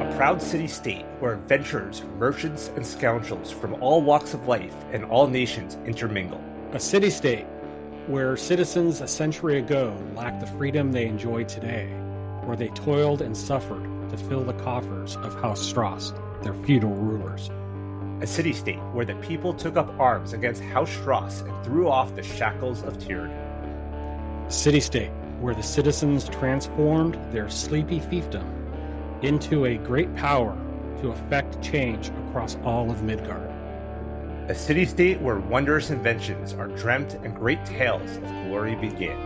a proud city-state where adventurers, merchants, and scoundrels from all walks of life and all nations intermingle. A city-state where citizens a century ago lacked the freedom they enjoy today, where they toiled and suffered to fill the coffers of House Stross, their feudal rulers. A city-state where the people took up arms against House Stross and threw off the shackles of tyranny. A city-state where the citizens transformed their sleepy fiefdom into a great power to effect change across all of Midgard. A city-state where wondrous inventions are dreamt and great tales of glory begin.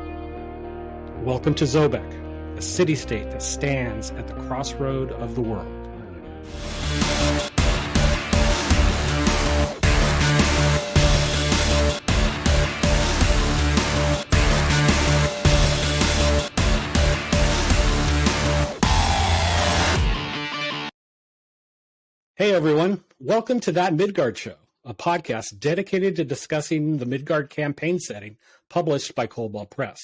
Welcome to Zobeck, a city-state that stands at the crossroad of the world. Hey everyone, welcome to That Midgard Show, a podcast dedicated to discussing the Midgard campaign setting published by koboldpress.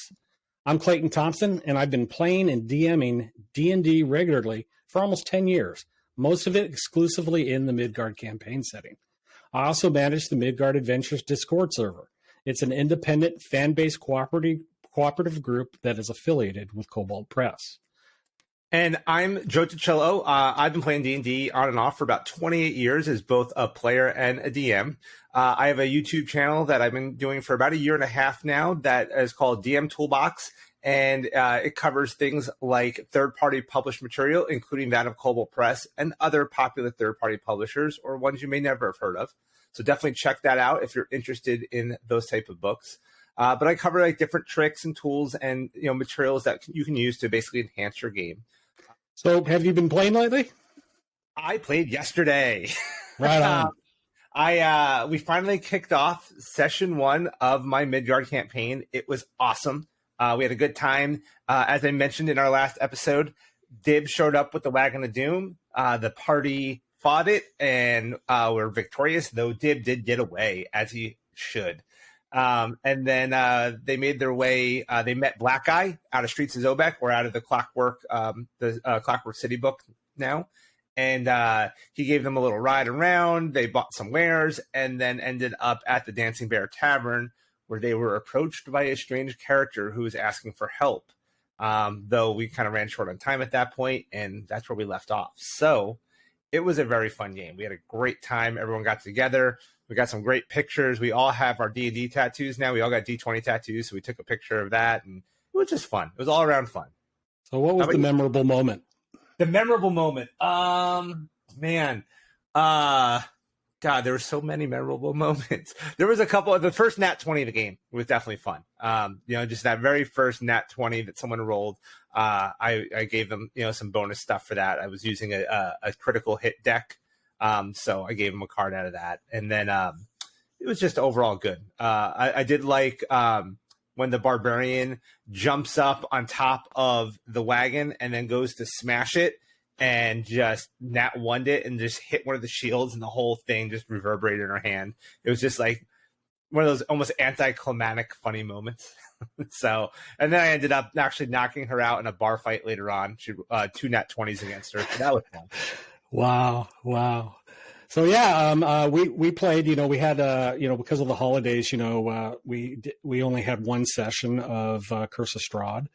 I'm Clayton Thompson, and I've been playing and DMing D&D regularly for almost 10 years, most of it exclusively in the Midgard campaign setting. I also manage the Midgard Adventures Discord server. It's an independent, fan-based cooperative group that is affiliated with koboldpress. And I'm Joe Tichello. I've been playing D&D on and off for about 28 years as both a player and a DM. I have a YouTube channel that I've been doing for about a year and a half now that is called DM Toolbox, and it covers things like third-party published material, including that of koboldpress and other popular third-party publishers or ones you may never have heard of. So definitely check that out if you're interested in those type of books. But I cover like different tricks and tools and materials that you can use to basically enhance your game. So have you been playing lately? I played yesterday. Right on. We finally kicked off session 1 of my Midgard campaign. It was awesome. We had a good time. As I mentioned in our last episode, Dib showed up with the Wagon of Doom. The party fought it and were victorious, though Dib did get away, as he should. And then they made their way. They met Black Eye out of Streets of Zobeck, or out of the Clockwork City book now. And he gave them a little ride around. They bought some wares, and then ended up at the Dancing Bear Tavern, where they were approached by a strange character who was asking for help. Though we kind of ran short on time at that point, and that's where we left off. So it was a very fun game. We had a great time. Everyone got together. We got some great pictures. We all have our D&D tattoos now. We all got D20 tattoos, so we took a picture of that, and it was just fun. It was all around fun. So what was the memorable moment? The memorable moment? Man. God, there were so many memorable moments. There was a couple. The first Nat 20 of the game was definitely fun. Just that very first Nat 20 that someone rolled. I gave them, some bonus stuff for that. I was using a critical hit deck. So I gave him a card out of that. And then it was just overall good. I did like when the barbarian jumps up on top of the wagon and then goes to smash it and just nat 1'd it and just hit one of the shields, and the whole thing just reverberated in her hand. It was just like one of those almost anticlimactic funny moments. So, and then I ended up actually knocking her out in a bar fight later on. She 2 nat 20s against her. So that was fun. Wow. So yeah, we played, we had, because of the holidays, we only had one session of Curse of Strahd.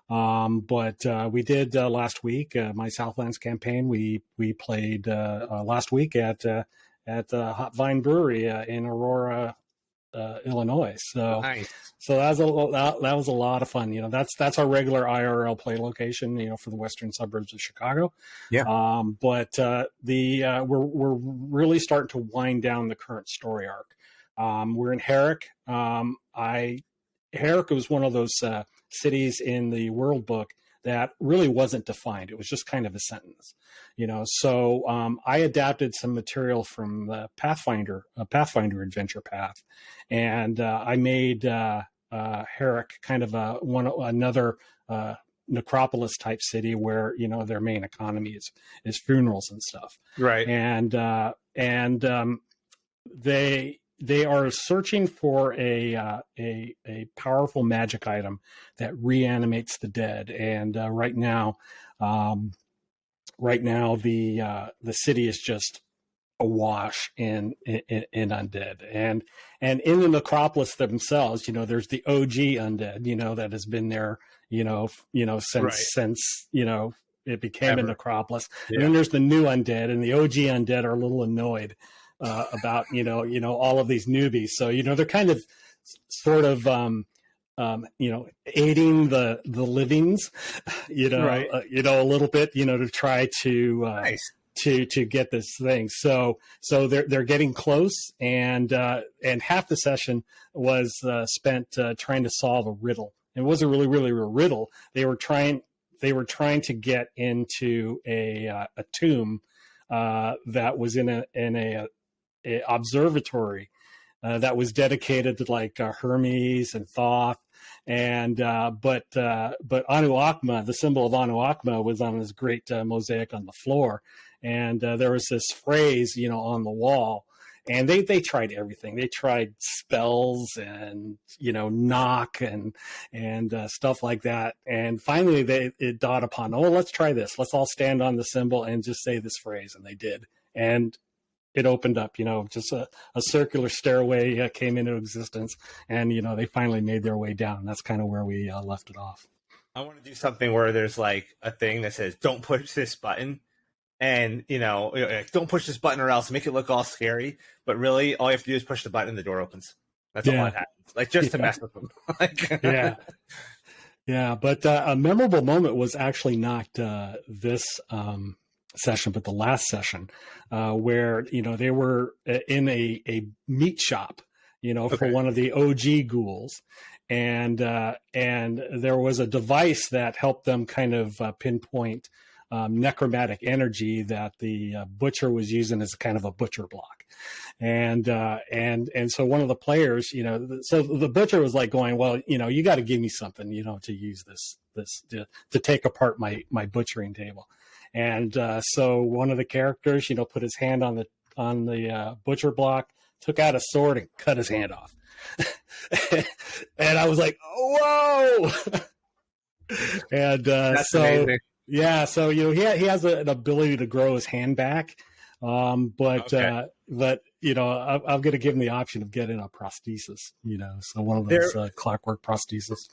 But we did last week, my Southlands campaign, we played last week at Hot Vine Brewery in Aurora, Illinois. So nice. So that was a lot of fun. That's our regular IRL play location, for the western suburbs of Chicago. Yeah. But we're really starting to wind down the current story arc. We're in Herrick. Herrick was one of those cities in the World Book that really wasn't defined. It was just kind of a sentence, So I adapted some material from the Pathfinder Adventure Path, and I made Herrick kind of another necropolis type city where their main economy is funerals and stuff. Right. And they are searching for a powerful magic item that reanimates the dead. And right now, right now the city is just awash in undead, and in the necropolis themselves, there's the OG undead, that has been there, since it became a necropolis. Yeah. And then there's the new undead, and the OG undead are a little annoyed about all of these newbies. So they're kind of sort of aiding the livings, Right. A little bit, to try to Nice. to get this thing. So they're getting close, and half the session was spent trying to solve a riddle. It wasn't really a riddle. They were trying to get into a tomb that was in a observatory that was dedicated to like Hermes and Thoth, and but Anuakma, the symbol of Anuakma, was on this great mosaic on the floor, and there was this phrase, on the wall. And they tried everything. They tried spells and knock and stuff like that. And finally, it dawned upon, let's try this. Let's all stand on the symbol and just say this phrase. And they did. And it opened up. Just a circular stairway came into existence. And they finally made their way down. That's kind of where we left it off. I want to do something where there's like a thing that says, "Don't push this button." And, don't push this button or else make it look all scary. But really, all you have to do is push the button and the door opens. That's all that happens. Like, just to mess with them. Yeah. Yeah. But a memorable moment was actually not this session, but the last session where, they were in a meat shop, for one of the OG ghouls. And there was a device that helped them kind of pinpoint necromantic energy that the butcher was using as kind of a butcher block. And so one of the players, so the butcher was like going, well, you got to give me something, to use this to take apart my butchering table. And so one of the characters, put his hand on the butcher block, took out a sword and cut his hand off. And I was like, whoa. And that's so amazing. Yeah, so he has an ability to grow his hand back, but I'm going to give him the option of getting a prosthesis, so one of those clockwork prosthesis.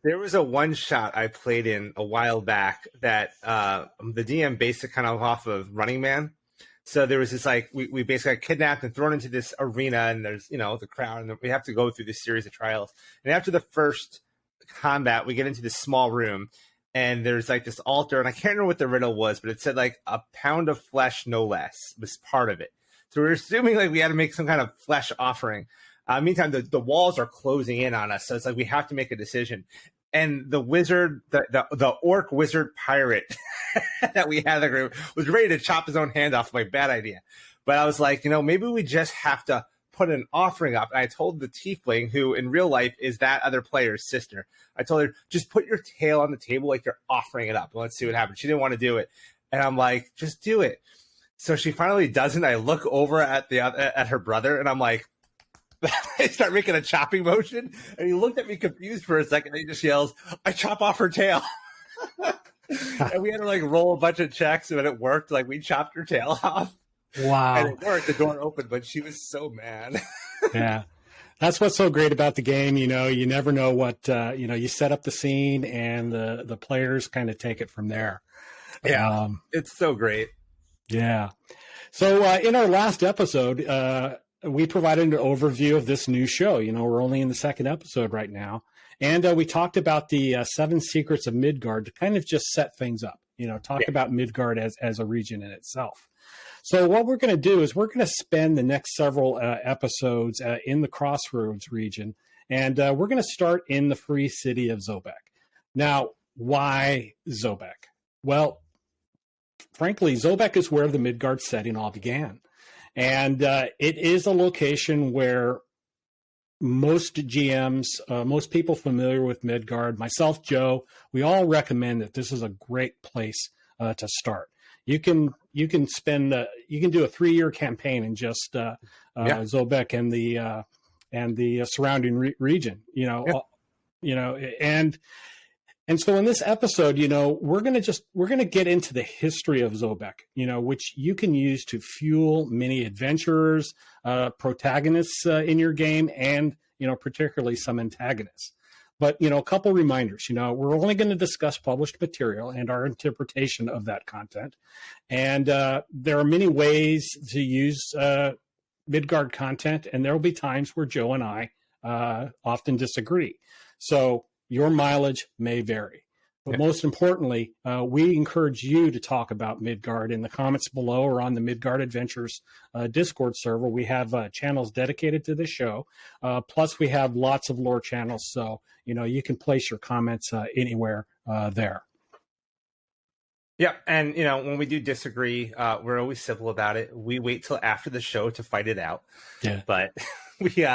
There was a one shot I played in a while back that the DM based it kind of off of Running Man. So there was this we basically got kidnapped and thrown into this arena, and there's the crowd, and we have to go through this series of trials. And after the first combat, we get into this small room. And there's like this altar, and I can't remember what the riddle was, but it said like a pound of flesh, no less, was part of it. So we're assuming like we had to make some kind of flesh offering. Meantime, the walls are closing in on us, so it's like we have to make a decision. And the wizard, the orc wizard pirate that we had in the group was ready to chop his own hand off. My bad idea, but I was like, maybe we just have to put an offering up. And I told the tiefling, who in real life is that other player's sister, I told her, just put your tail on the table like you're offering it up. Let's see what happens. She didn't want to do it. And I'm like, just do it. So she finally doesn't. I look over at her brother, and I'm like, I start making a chopping motion. And he looked at me confused for a second. And he just yells, I chop off her tail. And we had to like roll a bunch of checks, and it worked. Like, we chopped her tail off. Wow. And it worked. The door opened, but she was so mad. Yeah. That's what's so great about the game. You never know what, you set up the scene, and the players kind of take it from there. Yeah. It's so great. Yeah. So in our last episode, we provided an overview of this new show. We're only in the second episode right now. And we talked about the 7 secrets of Midgard to kind of just set things up, talk about Midgard as a region in itself. So what we're going to do is we're going to spend the next several episodes in the Crossroads region, and we're going to start in the free city of Zobeck. Now, why Zobeck? Well, frankly, Zobeck is where the Midgard setting all began. And it is a location where most GMs, most people familiar with Midgard, myself, Joe, we all recommend that this is a great place to start. You can spend you can do a 3-year campaign in just Zobeck and the surrounding region. And And so in this episode, we're going to get into the history of Zobeck, which you can use to fuel many adventurers, protagonists in your game, and, particularly some antagonists. But, a couple reminders, we're only going to discuss published material and our interpretation of that content. And there are many ways to use Midgard content, and there will be times where Joe and I often disagree. So your mileage may vary. But most importantly, we encourage you to talk about Midgard in the comments below or on the Midgard Adventures Discord server. We have channels dedicated to this show. Plus, we have lots of lore channels. So, you can place your comments anywhere there. Yeah. And, when we do disagree, we're always civil about it. We wait till after the show to fight it out. Yeah. But we,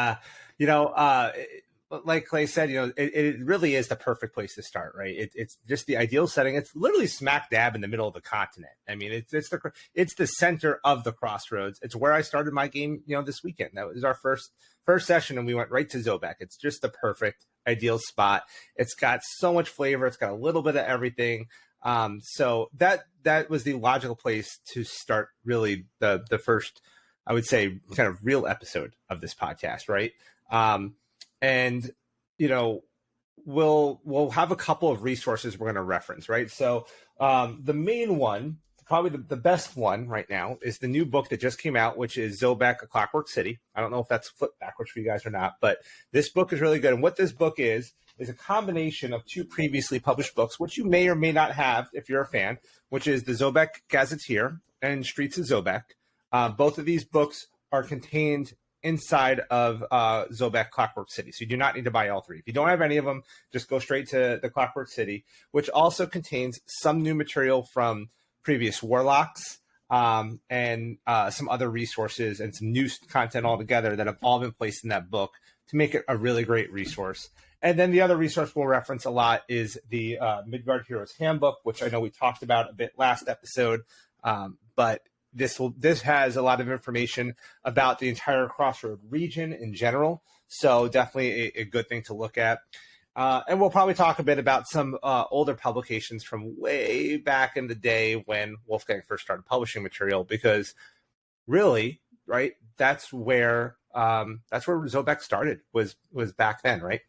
like Clay said, it really is the perfect place to start, right? It's just the ideal setting. It's literally smack dab in the middle of the continent. I mean, it's the center of the crossroads. It's where I started my game, this weekend. That was our first session, and we went right to Zobeck. It's just the perfect, ideal spot. It's got so much flavor. It's got a little bit of everything. So that was the logical place to start. Really, the first, I would say, kind of real episode of this podcast, right? And, we'll have a couple of resources we're going to reference, right? So the main one, probably the best one right now, is the new book that just came out, which is Zobeck, A Clockwork City. I don't know if that's flipped backwards for you guys or not, but this book is really good. And what this book is a combination of two previously published books, which you may or may not have if you're a fan, which is the Zobeck Gazetteer and Streets of Zobeck. Both of these books are contained inside of Zobeck Clockwork City. So you do not need to buy all three. If you don't have any of them, just go straight to the Clockwork City, which also contains some new material from previous Warlocks and some other resources and some new content altogether that have all been placed in that book to make it a really great resource. And then the other resource we'll reference a lot is the Midgard Heroes Handbook, which I know we talked about a bit last episode, but this has a lot of information about the entire Crossroad region in general. So definitely a good thing to look at. And we'll probably talk a bit about some older publications from way back in the day when Wolfgang first started publishing material, because really, right, that's where Zobeck started was back then, right?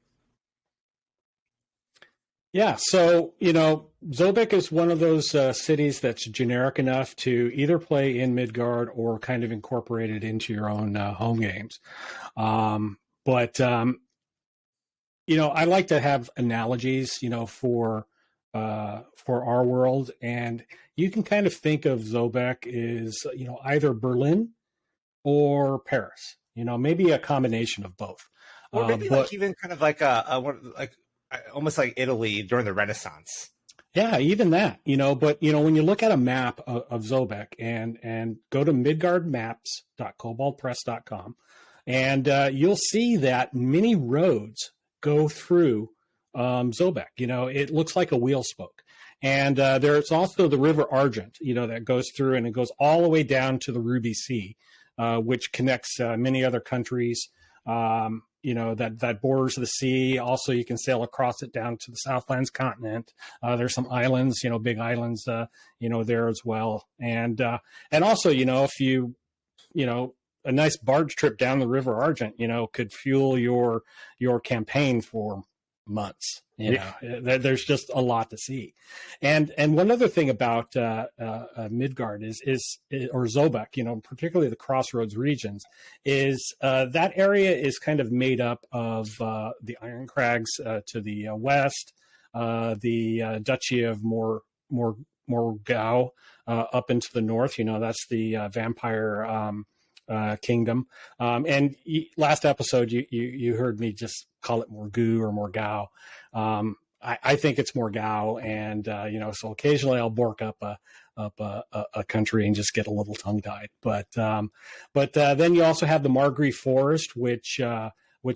Yeah, so, Zobeck is one of those cities that's generic enough to either play in Midgard or kind of incorporate it into your own home games. But I like to have analogies, for our world. And you can kind of think of Zobeck as, either Berlin or Paris, maybe a combination of both. Or maybe even kind of like almost like Italy during the Renaissance. Yeah, even that, but, when you look at a map of Zobeck and go to midgardmaps.koboldpress.com, and you'll see that many roads go through Zobeck. It looks like a wheel spoke. And there's also the River Argent, that goes through, and it goes all the way down to the Ruby Sea, which connects many other countries. That borders the sea. Also, you can sail across it down to the Southlands continent. There's some islands, big islands, there as well. And also, if you, a nice barge trip down the River Argent, could fuel your campaign for months. There's just a lot to see. And one other thing about Midgard is or Zobeck, particularly the Crossroads regions, is that area is kind of made up of the Iron Crags to the west, the Duchy of Morgau up into the north. That's the vampire kingdom. And last episode, you heard me just call it Morgu or Morgau. I think it's Morgau, and so occasionally I'll bork up a country and just get a little tongue tied. But then you also have the Margrave Forest, which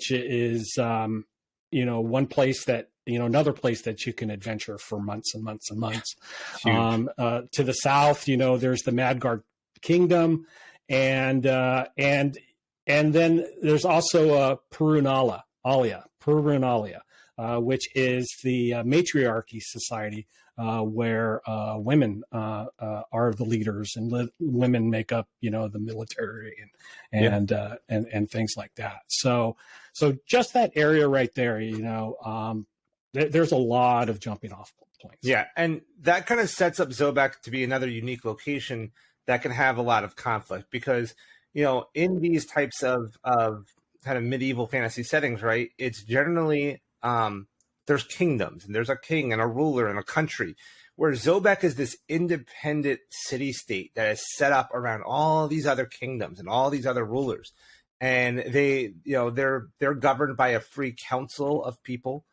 is one place that another place that you can adventure for months and months and months. To the south, there's the Midgard Kingdom. And then there's also Purunalia, which is the matriarchy society where women are the leaders and women make up, the military and things like that. So just that area right there, there's a lot of jumping off points. Yeah, and that kind of sets up Zobeck to be another unique location that can have a lot of conflict because, in these types of kind of medieval fantasy settings, right, it's generally there's kingdoms and there's a king and a ruler and a country, where Zobeck is this independent city-state that is set up around all these other kingdoms and all these other rulers. And they're governed by a free council of people.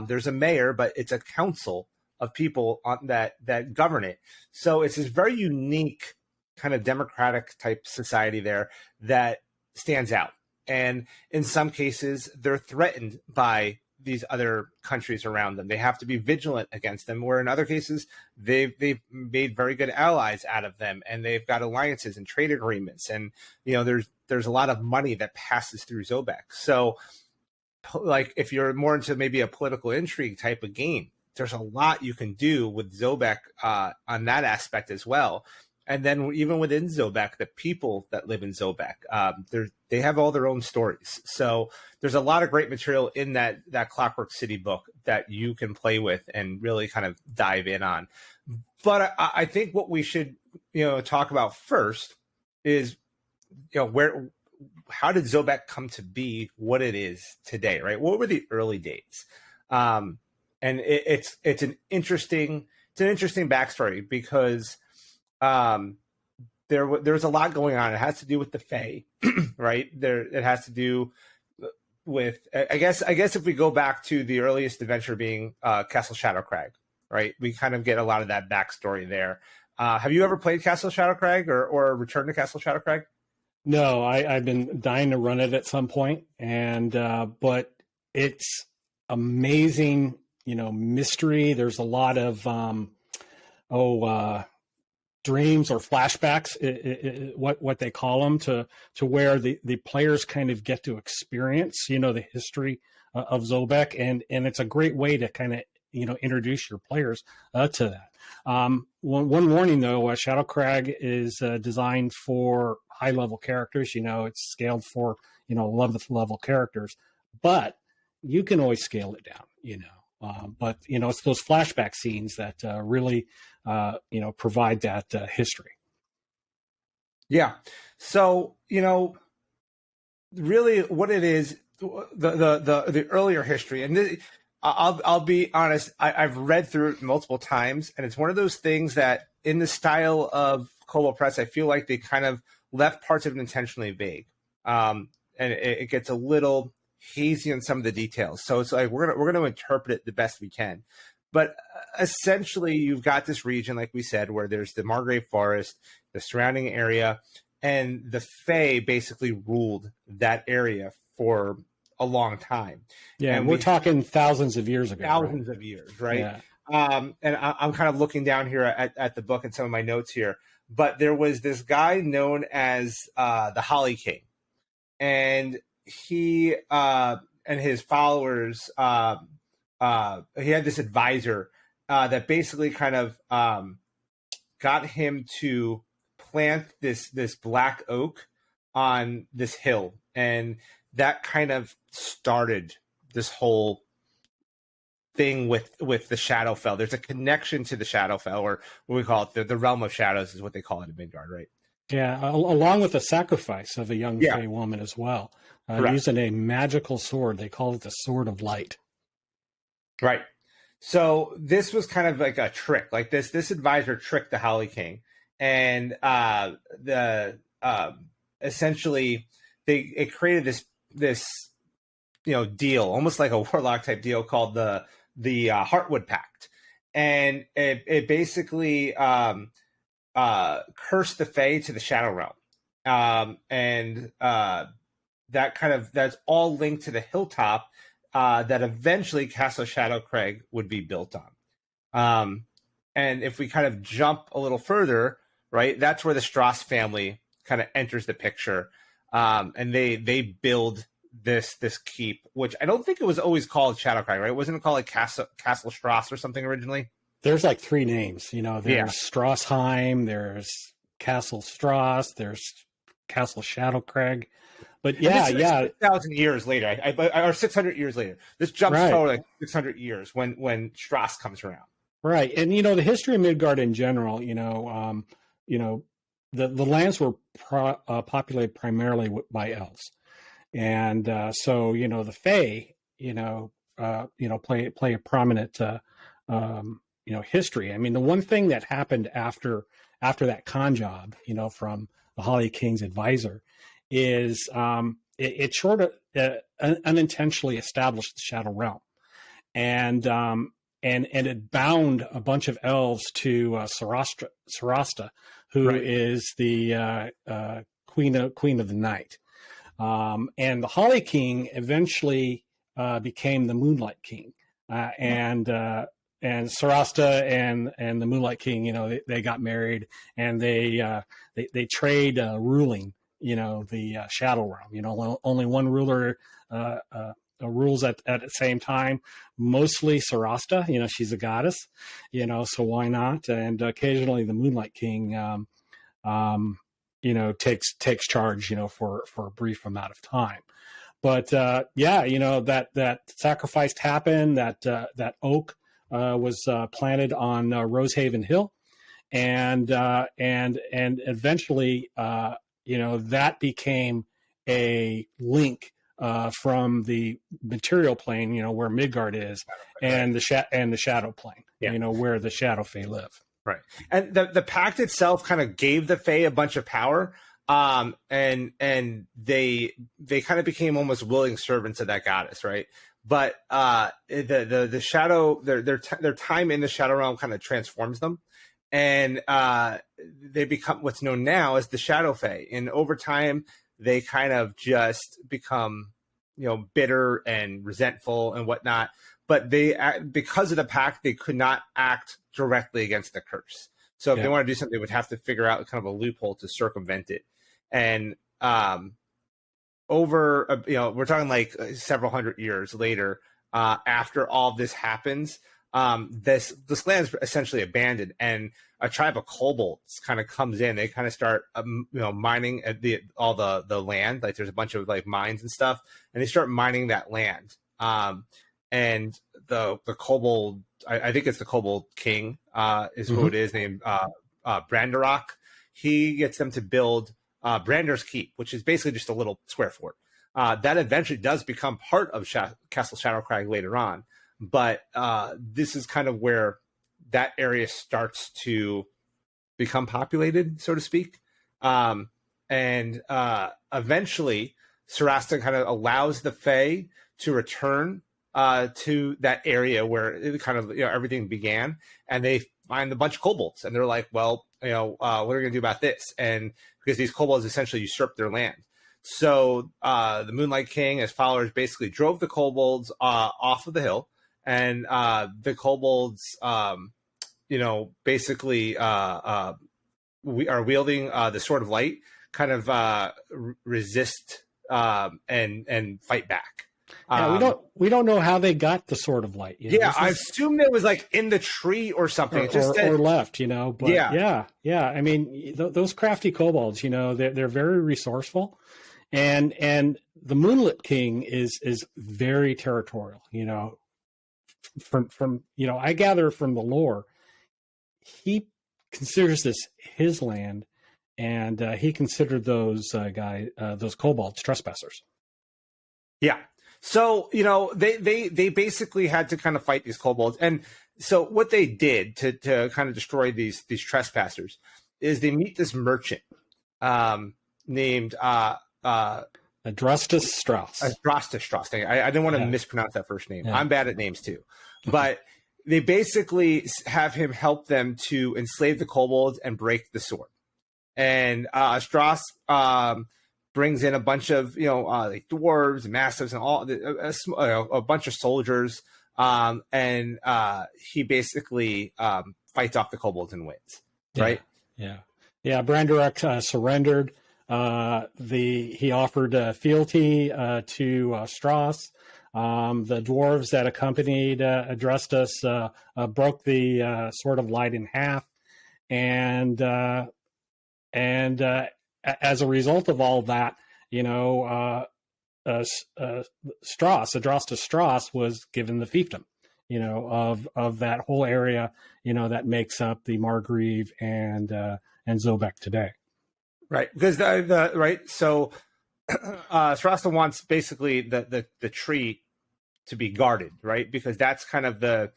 There's a mayor, but it's a council of people that govern it. So it's this very unique kind of democratic type society there that stands out. And in some cases, they're threatened by these other countries around them. They have to be vigilant against them, where in other cases, they've made very good allies out of them, and they've got alliances and trade agreements. And, there's a lot of money that passes through Zobeck. So, like, if you're more into maybe a political intrigue type of game, there's a lot you can do with Zobeck on that aspect as well. And then even within Zobeck, the people that live in Zobeck, they have all their own stories. So there's a lot of great material in that Clockwork City book that you can play with and really kind of dive in on. But I think what we should, talk about first is, how did Zobeck come to be what it is today, right? What were the early days? And it's an interesting backstory because there's a lot going on. It has to do with the Fae, right? It has to do with, I guess if we go back to the earliest adventure being Castle Shadowcrag, right? We kind of get a lot of that backstory there. Have you ever played Castle Shadowcrag or returned to Castle Shadowcrag? No, I've been dying to run it at some point, and but it's amazing, mystery. There's a lot of dreams or flashbacks, what they call them, to where the players kind of get to experience, the history of Zobeck, and it's a great way to kind of introduce your players to that. One warning though, Shadowcrag is designed for high level characters. It's scaled for 11th level characters, but you can always scale it down. But it's those flashback scenes that really provide that history. Yeah. So really, what it is, the earlier history, and I'll be honest, I've read through it multiple times, and it's one of those things that, in the style of koboldpress, I feel like they kind of left parts of it intentionally vague, and it gets a little hazy on some of the details. So it's like we're gonna interpret it the best we can. But essentially, you've got this region, like we said, where there's the Margrave Forest, the surrounding area, and the Fae basically ruled that area for a long time. Yeah, and we're talking thousands of years ago. Thousands of years, right? Yeah. And I'm kind of looking down here at the book and some of my notes here. But there was this guy known as the Holly King, and he and his followers, he had this advisor that basically kind of got him to plant this black oak on this hill, and that kind of started this whole thing with the Shadowfell. There's a connection to the Shadowfell, or what we call it, the realm of shadows is what they call it in Midgard, right? Yeah, along with the sacrifice of a young Fae woman as well, using a magical sword. They call it the Sword of Light. Right. So this was kind of like a trick. Like this advisor tricked the Holly King, and essentially it created this deal, almost like a warlock type deal, called the Heartwood Pact, and it basically cursed the Fae to the Shadow Realm, and that's all linked to the hilltop that eventually Castle Shadowcrag would be built on. And if we kind of jump a little further, right, that's where the Stross family kind of enters the picture, and they build this keep, which I don't think it was always called Shadowcrag, right? Wasn't it called like Castle Stross or something originally? There's like 3 names, there's Strassheim, there's Castle Stross, there's Castle Shadowcrag. But yeah. 1,000 years later, or 600 years later. This jumps forward like 600 years when Stross comes around. Right. And, the history of Midgard in general, the lands were populated primarily by elves. And so, the Fae, play a prominent, history. I mean, the one thing that happened after that con job, from the Holly King's advisor is it sort of unintentionally established the Shadow Realm. And it bound a bunch of elves to Sarasta, who is the queen of the night. And the Holly King eventually became the Moonlight King, and Sarasta and the Moonlight King, they got married, and they trade ruling, the Shadow Realm. Only one ruler rules at the same time, mostly Sarasta, she's a goddess, so why not? And occasionally the Moonlight King, takes charge, for a brief amount of time. But that sacrifice happened, that oak was planted on Rosehaven Hill, and eventually, that became a link from the material plane, where Midgard is, and the shadow plane, where the Shadow Fae live. Right. And the pact itself kind of gave the Fae a bunch of power, and they kind of became almost willing servants of that goddess, right? But the shadow, their time in the Shadow Realm kind of transforms them, and they become what's known now as the Shadow Fae. And over time, they kind of just become, bitter and resentful and whatnot. But because of the pact, they could not act directly against the curse. So if they want to do something, they would have to figure out kind of a loophole to circumvent it. And we're talking like several hundred years later, after all this happens, this land is essentially abandoned, and a tribe of kobolds kind of comes in. They kind of start, mining all the land. Like there's a bunch of like mines and stuff, and they start mining that land. And the kobold, I think it's the Kobold King, is who it is, named Brandarok. He gets them to build Brander's Keep, which is basically just a little square fort. That eventually does become part of Castle Shadowcrag later on. But this is kind of where that area starts to become populated, so to speak. And eventually, Sarasta kind of allows the Fae to return to that area where it kind of everything began, and they find a bunch of kobolds, and they're like, well, what are we gonna do about this? And because these kobolds essentially usurped their land, so the Moonlight King, his followers, basically drove the kobolds off of the hill, and the kobolds, basically we are wielding the Sword of Light, kind of resist and fight back. We don't know how they got the Sword of Light. I assumed it was like in the tree or something, or left. But yeah. I mean, those crafty kobolds, they're very resourceful, and the Moonlit King is very territorial. From I gather from the lore, he considers this his land, and he considered those those kobolds trespassers. Yeah. So, they basically had to kind of fight these kobolds. And so what they did to kind of destroy these trespassers is they meet this merchant named Adrastus Strauss. Adrastus Strauss. I didn't want to mispronounce that first name. Yeah. I'm bad at names too. But they basically have him help them to enslave the kobolds and break the sword. And Strauss brings in a bunch of like dwarves and mastiffs and all a bunch of soldiers, and he basically fights off the kobolds and wins. Right? Yeah. Brandarok surrendered. He offered fealty to Stross. The dwarves that accompanied Adrestus broke the Sword of Light in half, and as a result of all that, Adrestus Stross was given the fiefdom, of that whole area, that makes up the Margrave and Zobeck today. Right, because so Stross wants basically the tree to be guarded, right? Because that's kind of the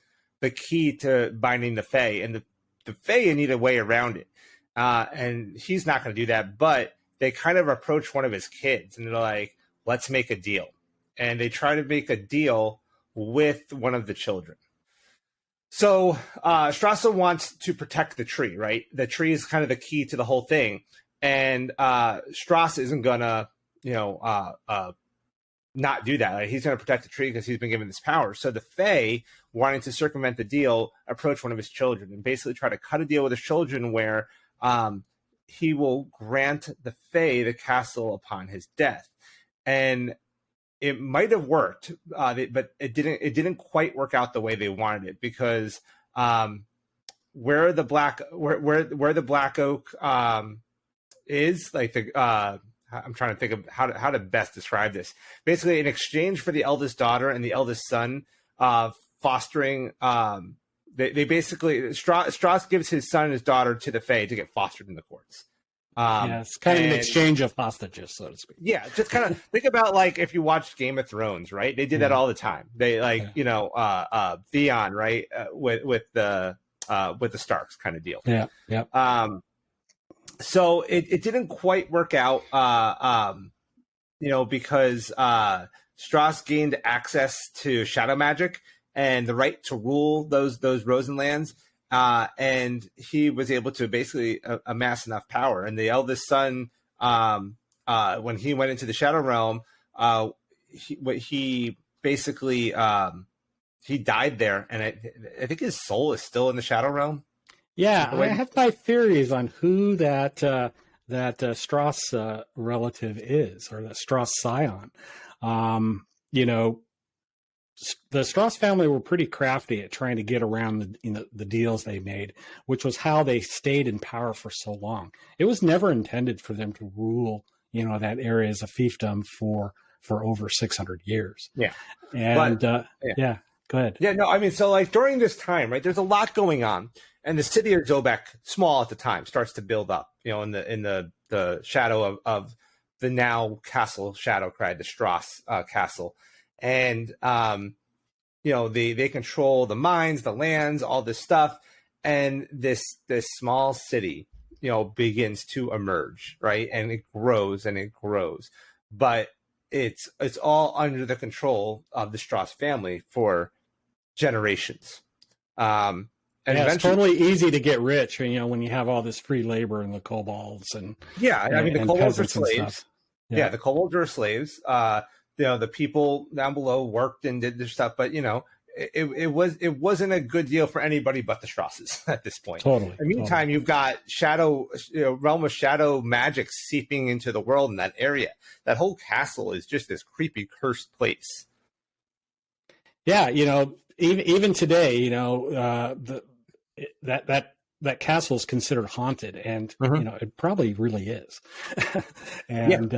key to binding the Fae, and the Fae need a way around it. And he's not going to do that, but they kind of approach one of his kids and they're like, let's make a deal. And they try to make a deal with one of the children. So Stross wants to protect the tree, right? The tree is kind of the key to the whole thing. And Stross isn't going to, not do that. Right? He's going to protect the tree because he's been given this power. So the Fae, wanting to circumvent the deal, approach one of his children and basically try to cut a deal with his children where he will grant the Fae the castle upon his death. And it might have worked, but it didn't quite work out the way they wanted it, because where the black oak is, like I'm trying to think of how to best describe this. Basically, in exchange for the eldest daughter and the eldest son fostering, they basically Stross gives his son and his daughter to the Fae to get fostered in the courts. It's kind of an exchange of hostages, so to speak. Yeah, just kind of think about like if you watched Game of Thrones, right? They did that all the time. They Theon, right, with the Starks kind of deal. Yeah. So it didn't quite work out, because Stross gained access to shadow magic and the right to rule those Rosenlands. And he was able to basically amass enough power. And the eldest son, when he went into the Shadow Realm, he basically he died there. And I think his soul is still in the Shadow Realm. Yeah, I have my theories on who that Stross relative is, or that Stross scion. The Stross family were pretty crafty at trying to get around the deals they made, which was how they stayed in power for so long. It was never intended for them to rule, that area as a fiefdom for over 600 years. Yeah. And go ahead. Yeah, no, I mean, so like during this time, right, there's a lot going on, and the city of Zobeck, small at the time, starts to build up, in the shadow of the now Castle Shadowcrag, the Stross castle. And, they control the mines, the lands, all this stuff. And this small city, begins to emerge, right? And it grows and it grows. But it's all under the control of the Stross family for generations. And it's totally easy to get rich, when you have all this free labor and the kobolds and the kobolds are slaves. Yeah, the kobolds are slaves. The people down below worked and did their stuff, but it wasn't a good deal for anybody but the Strosses at this point. Totally. In the meantime, you've got realm of shadow magic seeping into the world in that area. That whole castle is just this creepy, cursed place. Yeah, even today, that castle is considered haunted, and it probably really is. And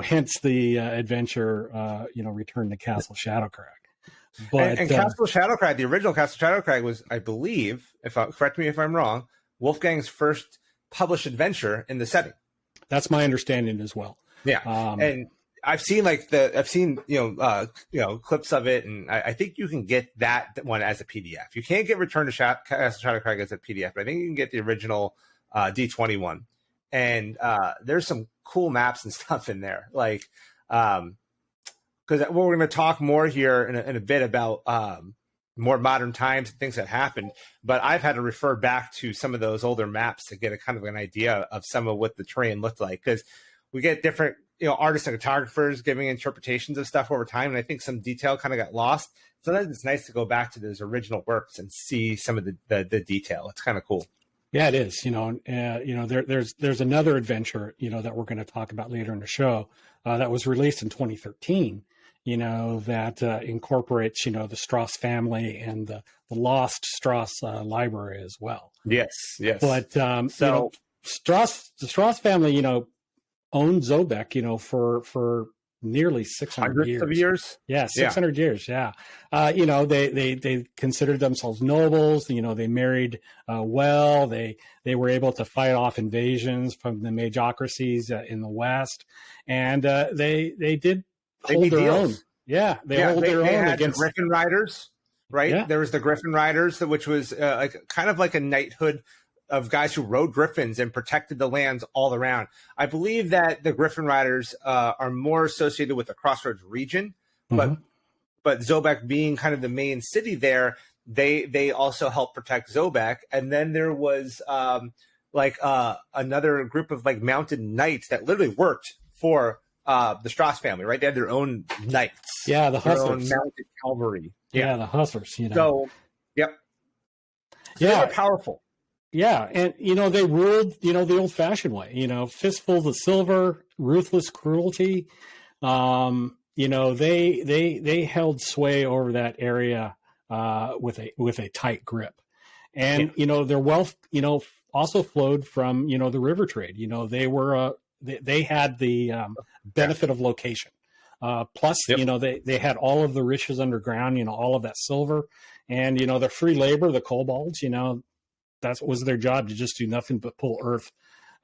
hence the adventure, Return to Castle Shadowcrag. But and Castle Shadowcrag, the original Castle Shadowcrag was, I believe, correct me if I'm wrong, Wolfgang's first published adventure in the setting. That's my understanding as well. Yeah, and I've seen clips of it, and I think you can get that one as a PDF. You can't get Return to Castle Shadowcrag as a PDF, but I think you can get the original D20 one. And there's some cool maps and stuff in there, like because we're going to talk more here in a bit about more modern times and things that happened. But I've had to refer back to some of those older maps to get a kind of an idea of some of what the terrain looked like, because we get different artists and photographers giving interpretations of stuff over time, and I think some detail kind of got lost. Sometimes it's nice to go back to those original works and see some of the detail. It's kind of cool. Yeah, it is. There's another adventure, that we're going to talk about later in the show that was released in 2013, that incorporates, the Stross family and the lost Stross library as well. Yes, yes. But, the Stross family, owned Zobeck, for nearly 600 hundreds years. of years. Yeah, 600 years. Yeah. They considered themselves nobles. They married well. They were able to fight off invasions from the magocracies in the West, and they did hold their own. Yeah, they hold their own against the Griffin Riders. Right. Yeah. There was the Griffin Riders, which was kind of like a knighthood of guys who rode griffins and protected the lands all around. I believe that the Griffin Riders are more associated with the Crossroads region, but Zobeck being kind of the main city there, they also helped protect Zobeck. And then there was another group of like mounted knights that literally worked for the Stross family, right? They had their own knights. Yeah, the hustlers. Their own mounted cavalry. Yeah, the hustlers, So, yep. So they were powerful. Yeah, and they ruled, the old-fashioned way. Fistfuls of silver, ruthless cruelty. They held sway over that area with a tight grip, and their wealth, also flowed from the river trade. They had the benefit of location. Plus, they had all of the riches underground. All of that silver, and their free labor, the kobolds. That was their job, to just do nothing but pull earth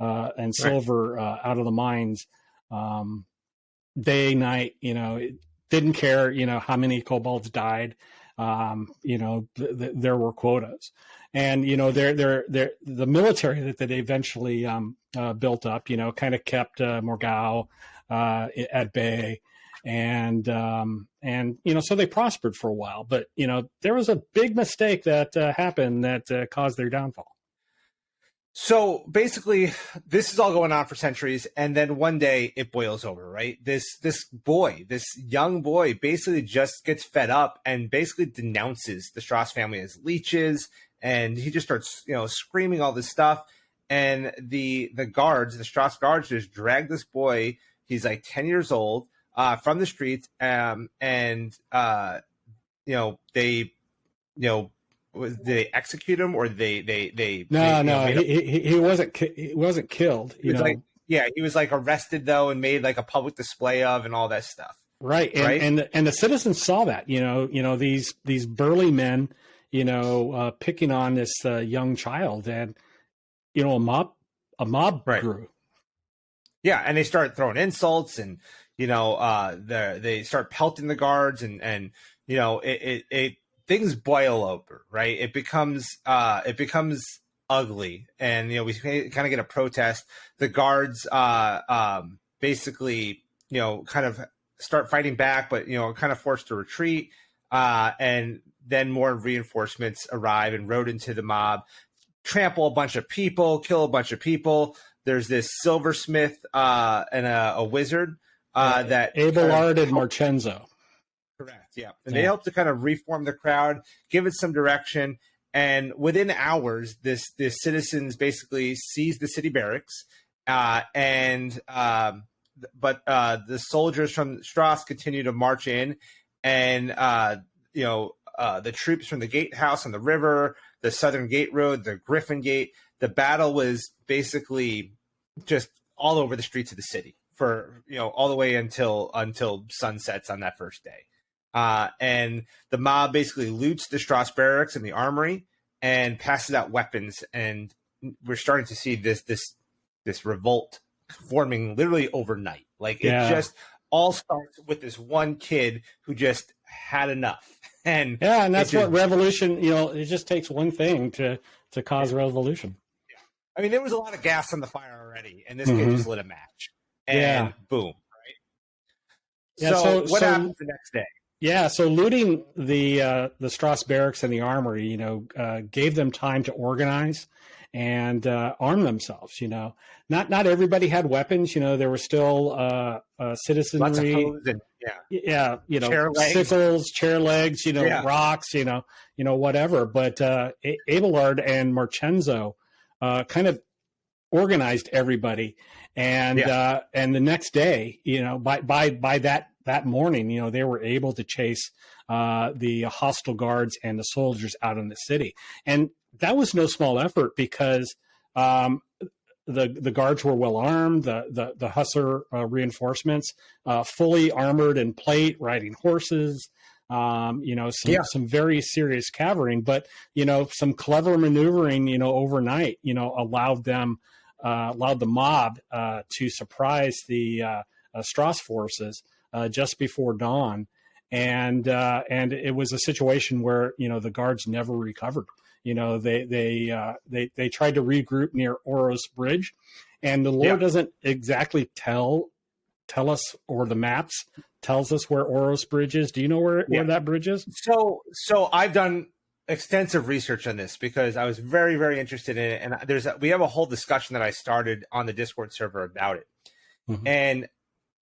and silver out of the mines day, night. It didn't care, how many kobolds died. There were quotas. And, the military that they eventually built up, kind of kept Morgau at bay. And so they prospered for a while, but, there was a big mistake that happened that caused their downfall. So basically, this is all going on for centuries, and then one day it boils over, right? This young boy, basically just gets fed up and basically denounces the Stross family as leeches, and he just starts, screaming all this stuff. And the Stross guards, just drag this boy. He's like 10 years old. From the streets, did they execute him, or he wasn't killed. He was like arrested though, and made like a public display of, and all that stuff. Right, and the citizens saw that. These burly men, picking on this young child, and a mob grew. Yeah, and they start throwing insults, and they start pelting the guards, and things boil over, right? It becomes ugly, and we kind of get a protest. The guards basically kind of start fighting back, but kind of forced to retreat, and then more reinforcements arrive and rode into the mob, trample a bunch of people, kill a bunch of people. There's this silversmith and a wizard that Abelard and Marchenzo. Correct. Yeah. And they help to kind of reform the crowd, give it some direction. And within hours, this citizens basically seize the city barracks. But the soldiers from Stross continue to march in, and the troops from the gatehouse on the river, the Southern Gate Road, the Griffin Gate. The battle was basically just all over the streets of the city for all the way until sun sets on that first day. And the mob basically loots the Stross barracks and the armory and passes out weapons, and we're starting to see this revolt forming literally overnight. Like it just all starts with this one kid who just had enough. And that's what revolution, it just takes one thing to cause revolution. Yeah. I mean, there was a lot of gas on the fire already, and this kid just lit a match. And boom, right? Yeah, so what happens the next day? Yeah, so looting the Stross barracks and the armory, gave them time to organize and arm themselves. Not everybody had weapons. There were still citizenry. Lots of hose and, sickles, chair legs, rocks, whatever. But Abelard and Marchenzo kind of organized everybody. And and the next day, by that morning, they were able to chase the hostile guards and the soldiers out in the city. And that was no small effort because the guards were well armed, the hussar reinforcements, fully armored in plate, riding horses, some very serious cavalry, but, some clever maneuvering, overnight, allowed the mob to surprise the Stross forces just before dawn. And it was a situation where, the guards never recovered. They tried to regroup near Oros Bridge, and the lore doesn't exactly tell us, or the maps tells us where Oros Bridge is. Do you know where that bridge is? So I've done extensive research on this because I was very, very interested in it, and we have a whole discussion that I started on the Discord server about it. Mm-hmm. And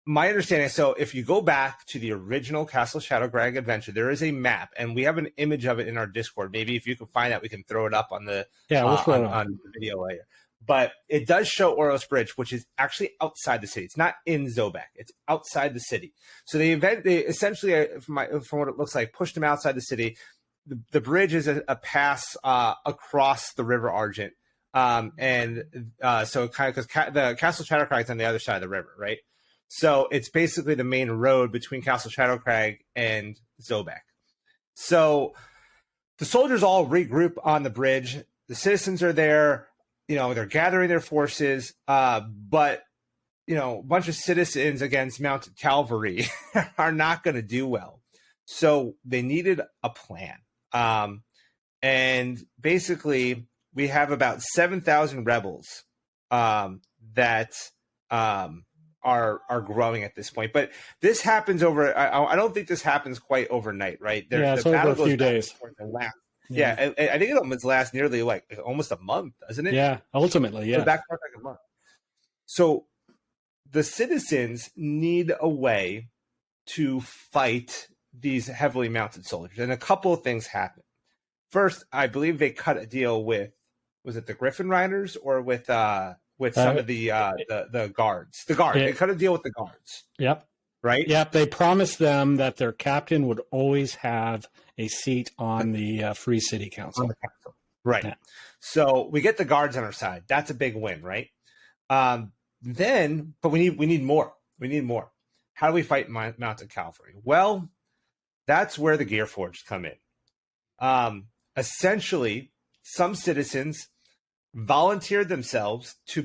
my understanding, so if you go back to the original Castle Shadowcrag adventure, there is a map, and we have an image of it in our Discord. Maybe if you can find that, we can throw it up on the on the video later. But it does show Oros Bridge, which is actually outside the city. It's not in Zobeck. It's outside the city. So they essentially, from what it looks like, pushed them outside the city. The bridge is a pass across the River Argent. So kind of, because the Castle Shadowcrag is on the other side of the river, right? So it's basically the main road between Castle Shadowcrag and Zobeck. So the soldiers all regroup on the bridge. The citizens are there. They're gathering their forces. But, a bunch of citizens against mounted cavalry are not going to do well. So they needed a plan. And basically, we have about 7,000 rebels that are growing at this point. But this happens over. I don't think this happens quite overnight, right? It's over a few days. I think it almost lasts nearly almost a month, doesn't it? Yeah, ultimately, yeah. So back for a month. So the citizens need a way to fight these heavily mounted soldiers, and a couple of things happen. First, I believe they cut a deal with, was it the Griffin Riders or with some of the guards? The guard. They cut a deal with the guards. Yep. Right? Yep. They promised them that their captain would always have a seat on the Free City Council. On the council. Right. Yeah. So we get the guards on our side. That's a big win, right? But we need more. We need more. How do we fight mounted cavalry? Well, that's where the Gear Forged come in. Essentially, some citizens volunteered themselves to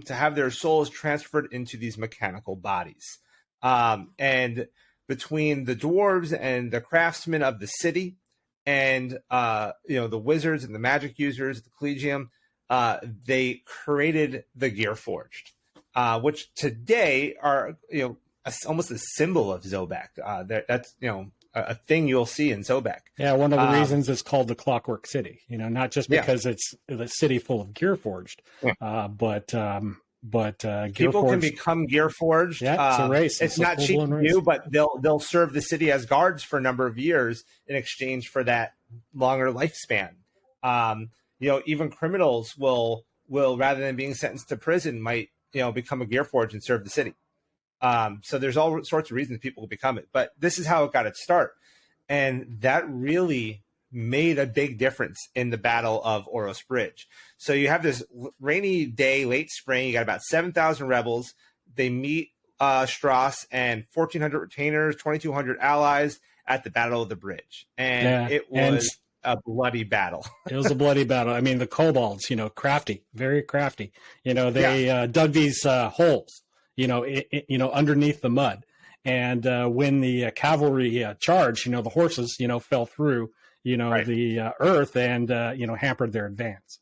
have their souls transferred into these mechanical bodies. And between the dwarves and the craftsmen of the city and, the wizards and the magic users, the collegium, they created the Gear Forged, which today are, almost a symbol of Zobeck. That's, a thing you'll see in Zobeck. Yeah, one of the reasons it's called the Clockwork City. Not just because it's the city full of Gear Forged, but people can become Gear Forged. Yeah, it's a race. It's not cheap to do, but they'll serve the city as guards for a number of years in exchange for that longer lifespan. Even criminals will rather than being sentenced to prison might become a Gear Forged and serve the city. So there's all sorts of reasons people will become it, but this is how it got its start. And that really made a big difference in the Battle of Oros Bridge. So you have this rainy day, late spring, you got about 7,000 rebels. They meet Stross and 1,400 retainers, 2,200 allies at the Battle of the Bridge. And it was a bloody battle. It was a bloody battle. I mean, the kobolds, crafty, very crafty. They dug these holes. Underneath the mud. And when the cavalry charged, the horses, fell through, the earth and, hampered their advance.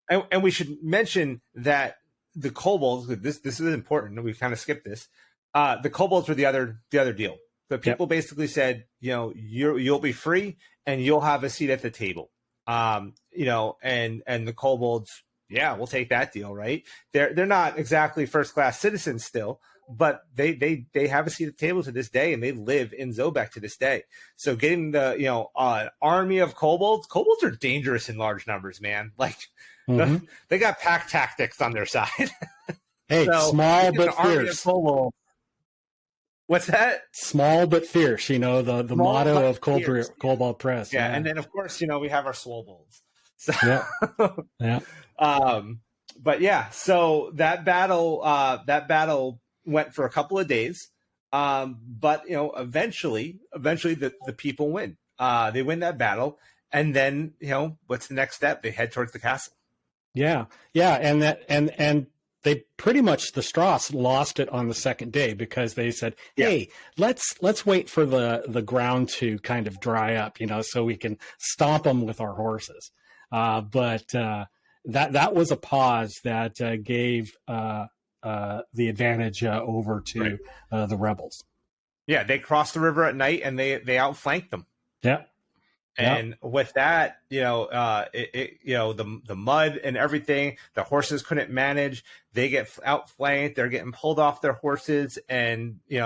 And we should mention that the kobolds, this is important. We kind of skipped this. The kobolds were the other deal. The people basically said, you'll be free and you'll have a seat at the table. And the kobolds, yeah, we'll take that deal, right? They're not exactly first class citizens still, but they have a seat at the table to this day, and they live in Zobeck to this day. So getting the an army of kobolds are dangerous in large numbers, man. Mhm. They got pack tactics on their side. Hey, So, small but an army of fierce. kobolds. What's that? Small but fierce. You know, the Small motto but of fierce. Cobalt Press. Yeah, Yeah. and then of course, we have our swobolds. So, Yeah. Yeah. But yeah, so that battle went for a couple of days. But eventually the people win. They win that battle, and then what's the next step? They head towards the castle. Yeah, yeah, and they pretty much, the Stross lost it on the second day because they said, "Hey, let's wait for the ground to kind of dry up, so we can stomp them with our horses." But that was a pause that gave the advantage over to the rebels. Yeah, they crossed the river at night and they outflanked them. Yeah. And with that, the mud and everything, the horses couldn't manage. They get outflanked. They're getting pulled off their horses, and they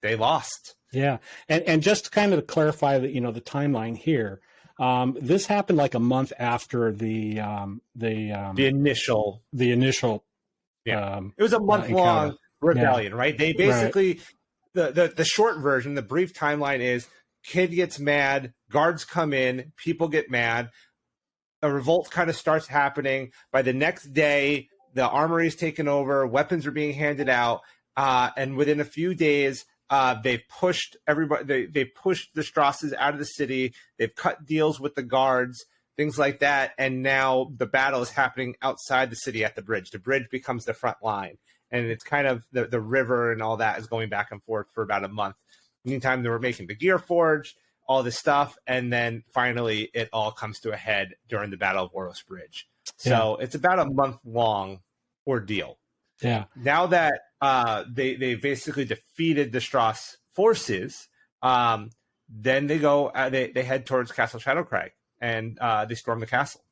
lost. Yeah, and just to kind of clarify that, the timeline here, this happened like a month after the initial. Yeah, it was a month-long rebellion, right? They basically the short version, the brief timeline is. Kid gets mad, guards come in, people get mad, a revolt kind of starts happening. By the next day, the armory is taken over, weapons are being handed out, and within a few days, they've pushed everybody. They pushed the Strosses out of the city. They've cut deals with the guards, things like that, and now the battle is happening outside the city at the bridge. The bridge becomes the front line, and it's kind of the river and all that is going back and forth for about a month. Meantime, they were making the Gear Forge, all this stuff, and then finally it all comes to a head during the Battle of Oros Bridge. So it's about a month-long ordeal. Yeah. Now that they basically defeated the Stross forces, then they go they head towards Castle Shadowcrag, and they storm the castle,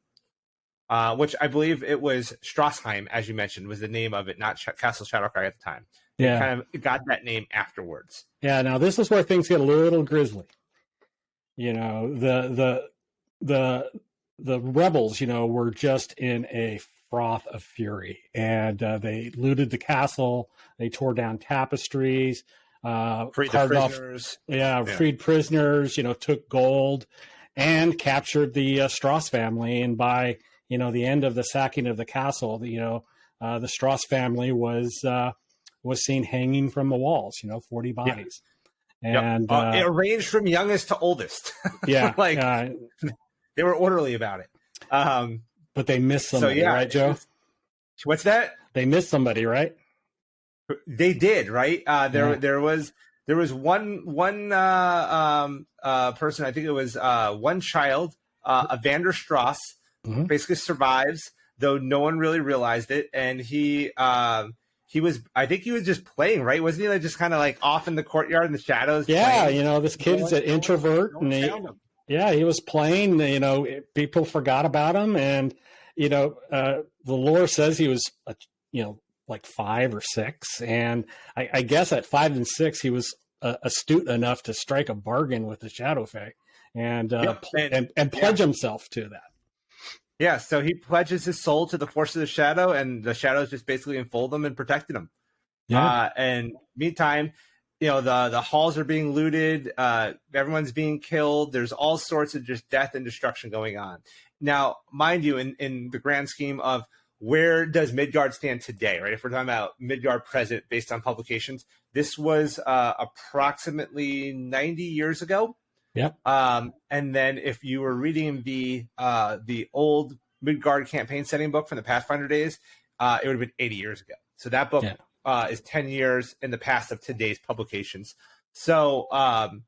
which I believe it was Strassheim, as you mentioned, was the name of it, not Castle Shadowcrag at the time. Yeah, kind of got that name afterwards. Yeah, now this is where things get a little grisly. The rebels, were just in a froth of fury, and they looted the castle. They tore down tapestries, freed prisoners. Freed prisoners. Took gold, and captured the Stross family. And by the end of the sacking of the castle, the Stross family was seen hanging from the walls, 40 bodies. Yeah. And it ranged from youngest to oldest. Yeah. They were orderly about it. But they missed somebody, right, Joe? What's that? They missed somebody, right? They did, right? There was one person, I think it was one child, Evander Stross, basically survives, though no one really realized it. And he was just playing, right? Wasn't he just kind of like off in the courtyard in the shadows? Yeah, playing? This kid's an introvert, and he was playing. People forgot about him, and the lore says he was, like 5 or 6, and I guess at 5 and 6 he was astute enough to strike a bargain with the Shadowfae, and pledge himself to that. Yeah, so he pledges his soul to the force of the shadow, and the shadows just basically enfold him and protected him. Yeah. And meantime, the halls are being looted. Everyone's being killed. There's all sorts of just death and destruction going on. Now, mind you, in the grand scheme of where does Midgard stand today, right? If we're talking about Midgard present based on publications, this was approximately 90 years ago. Yep. And then if you were reading the old Midgard campaign setting book from the Pathfinder days, it would have been 80 years ago. So that book is 10 years in the past of today's publications. So, so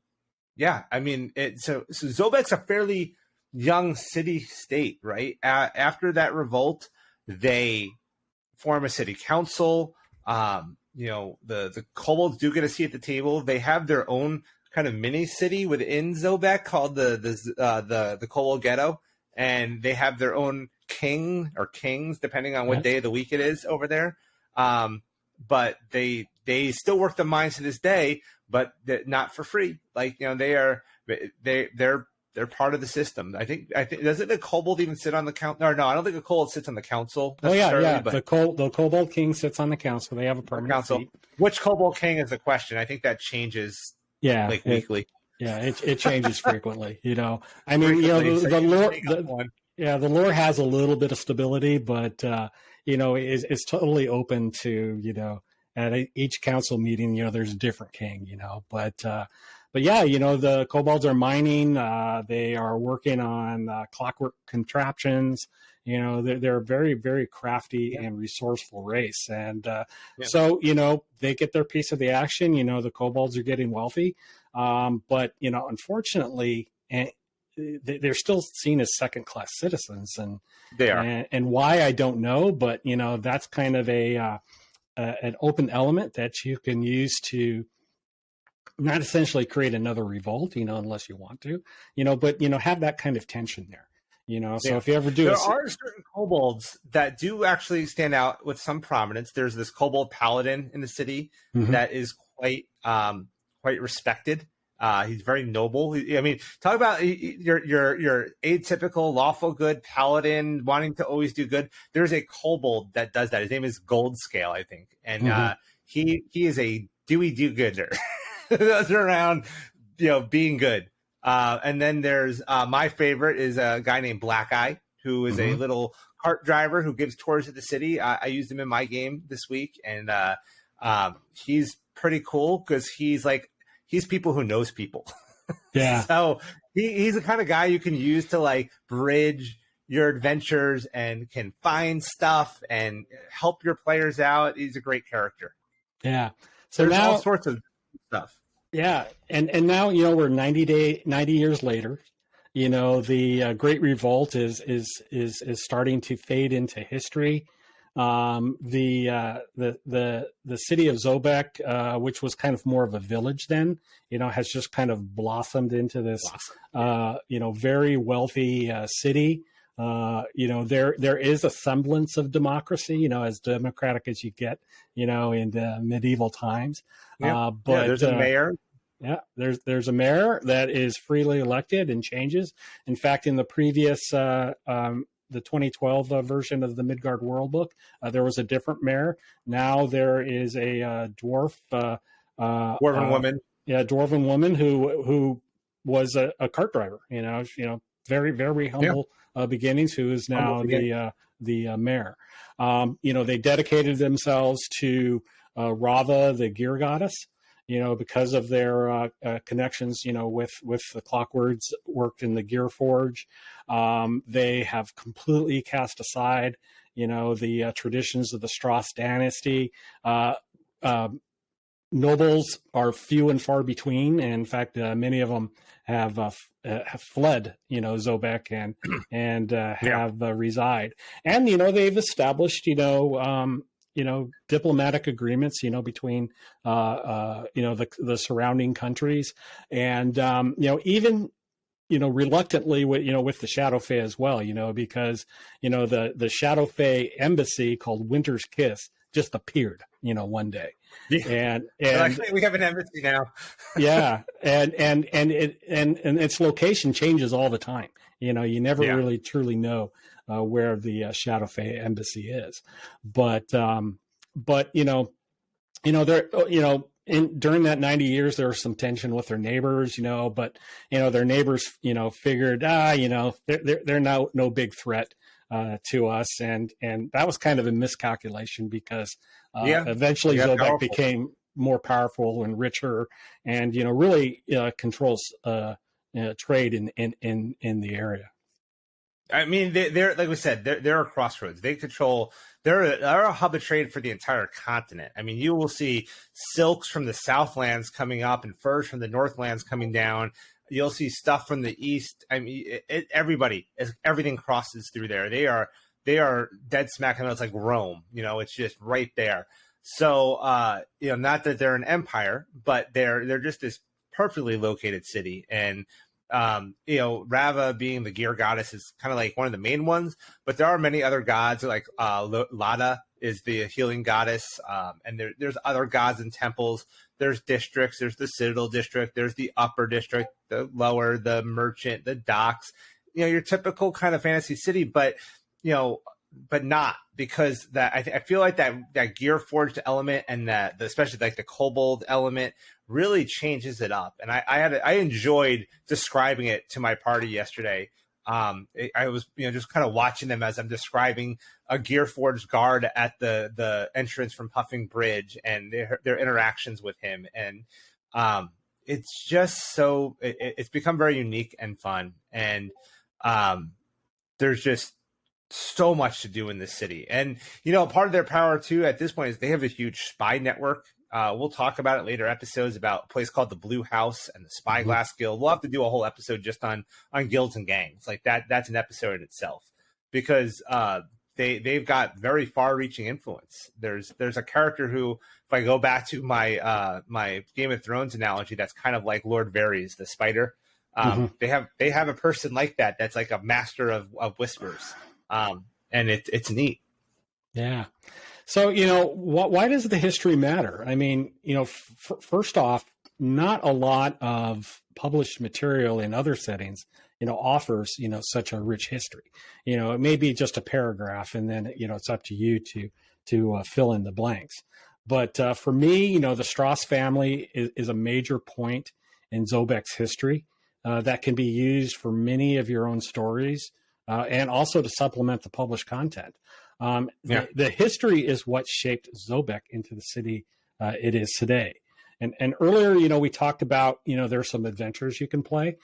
Zobeck's a fairly young city-state, right? After that revolt, they form a city council. The kobolds do get a seat at the table. They have their own kind of mini city within Zobeck called the Kobold Ghetto, and they have their own king or kings depending on what day of the week it is over there. But they still work the mines to this day, but not for free. Like they're They're part of the system. I think doesn't a kobold even sit on the council? No, I don't think a kobold sits on the council. Oh yeah. But The kobold king sits on the council. They have a permanent seat. Which kobold king is the question? I think that changes. Yeah, weekly. Yeah, it changes frequently. I mean, the lore. The lore has a little bit of stability, but is totally open to at each council meeting, there's a different king. But yeah, the kobolds are mining. They are working on clockwork contraptions. They're a very, very crafty and resourceful race. And so, they get their piece of the action. The kobolds are getting wealthy. But, unfortunately, they're still seen as second-class citizens. And they are. And why, I don't know. But, that's kind of an open element that you can use to not essentially create another revolt, unless you want to, but, have that kind of tension there. So if you ever do, there are certain kobolds that do actually stand out with some prominence. There's this kobold paladin in the city that is quite respected. He's very noble. Talk about your atypical lawful good paladin wanting to always do good. There's a kobold that does that. His name is Goldscale, I think, and he is a do-gooder. That's around, being good. And then there's my favorite is a guy named Black Eye, who is a little cart driver who gives tours of the city. I used him in my game this week, and he's pretty cool because he's people who knows people. Yeah. So he's the kind of guy you can use to bridge your adventures and can find stuff and help your players out. He's a great character. Yeah. So there's now all sorts of stuff. Yeah, and now we're 90 years later. The Great Revolt is starting to fade into history. The city of Zobeck, which was kind of more of a village then, has just kind of blossomed into this very wealthy city. There is a semblance of democracy, as democratic as you get, in the medieval times. But there's a mayor. Yeah, there's a mayor that is freely elected and changes. In fact, in the previous the 2012 version of the Midgard World Book, there was a different mayor. Now there is a dwarven woman. Yeah, dwarven woman who was a cart driver. Very, very humble beginnings. Who is now the mayor. They dedicated themselves to Rava, the gear goddess. Because of their connections, with the clockworks worked in the Gear Forge. They have completely cast aside, the traditions of the Stross dynasty. Nobles are few and far between. And in fact, many of them have fled, Zobeck and have reside. And, they've established, diplomatic agreements, between, the surrounding countries, and, even, reluctantly with the Shadowfae as well, because, the Shadowfae embassy called Winter's Kiss just appeared, one day. Yeah. And actually, we have an embassy now. Yeah. And its location changes all the time. You never really truly know where the Shadowfae embassy is, but during that 90 years, there was some tension with their neighbors, but their neighbors, figured, they're now no big threat to us, and that was kind of a miscalculation because eventually Zobeck became more powerful and richer, and really controls trade in the area. I mean, they're like we said, they're a crossroads. They control. They're a hub of trade for the entire continent. I mean, you will see silks from the Southlands coming up and furs from the Northlands coming down. You'll see stuff from the east. I mean, everything crosses through there. They are dead smack. It's like Rome. It's just right there. So, not that they're an empire, but they're just this perfectly located city, and Rava being the gear goddess is kind of like one of the main ones, but there are many other gods like Lada is the healing goddess, and there's other gods and temples. There's districts. There's the Citadel district. There's the upper district, the lower, the merchant, the docks. Your typical kind of fantasy city, but not, because that I feel like that gear forged element and that especially like the kobold element really changes it up. And I enjoyed describing it to my party yesterday. I was just kind of watching them as I'm describing a gear forged guard at the entrance from Puffing Bridge and their interactions with him, and it's just so it's become very unique and fun, and there's just so much to do in this city. And part of their power too at this point is they have a huge spy network. We'll talk about it later episodes about a place called the Blue House and the Spyglass Guild. We'll have to do a whole episode just on guilds and gangs. Like that's an episode in itself, because they've got very far-reaching influence. There's a character who, if I go back to my my Game of Thrones analogy, that's kind of like Lord Varys, the spider. They have a person like that's like a master of whispers. And it's neat. Yeah. So, why does the history matter? I mean, first off, not a lot of published material in other settings, offers, such a rich history. It may be just a paragraph, and then, it's up to you to fill in the blanks. But for me, the Stross family is a major point in Zobeck's history that can be used for many of your own stories. And also to supplement the published content. The history is what shaped Zobeck into the city it is today. And earlier, we talked about, there's some adventures you can play.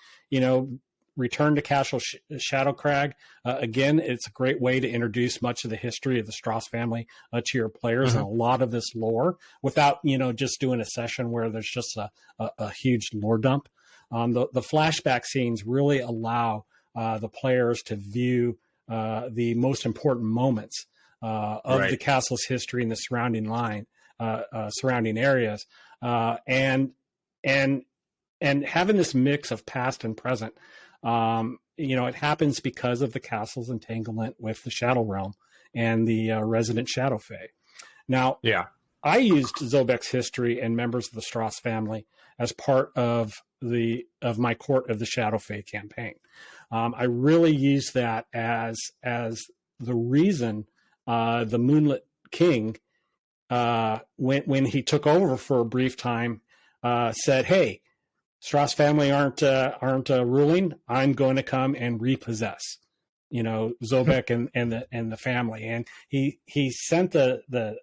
Return to Castle Shadowcrag. Again, it's a great way to introduce much of the history of the Stross family to your players, and a lot of this lore without, just doing a session where there's just a huge lore dump. The flashback scenes really allow the players to view the most important moments of the castle's history and the surrounding surrounding areas, and having this mix of past and present. It happens because of the castle's entanglement with the Shadow Realm and the resident Shadow Fae. Now, I used Zobeck's history and members of the Stross family as part of my Court of the Shadow Fae campaign. I really used that as the reason the Moonlit King, when he took over for a brief time, said, "Hey, Stross family aren't ruling. I'm going to come and repossess, Zobeck and the family." And he sent the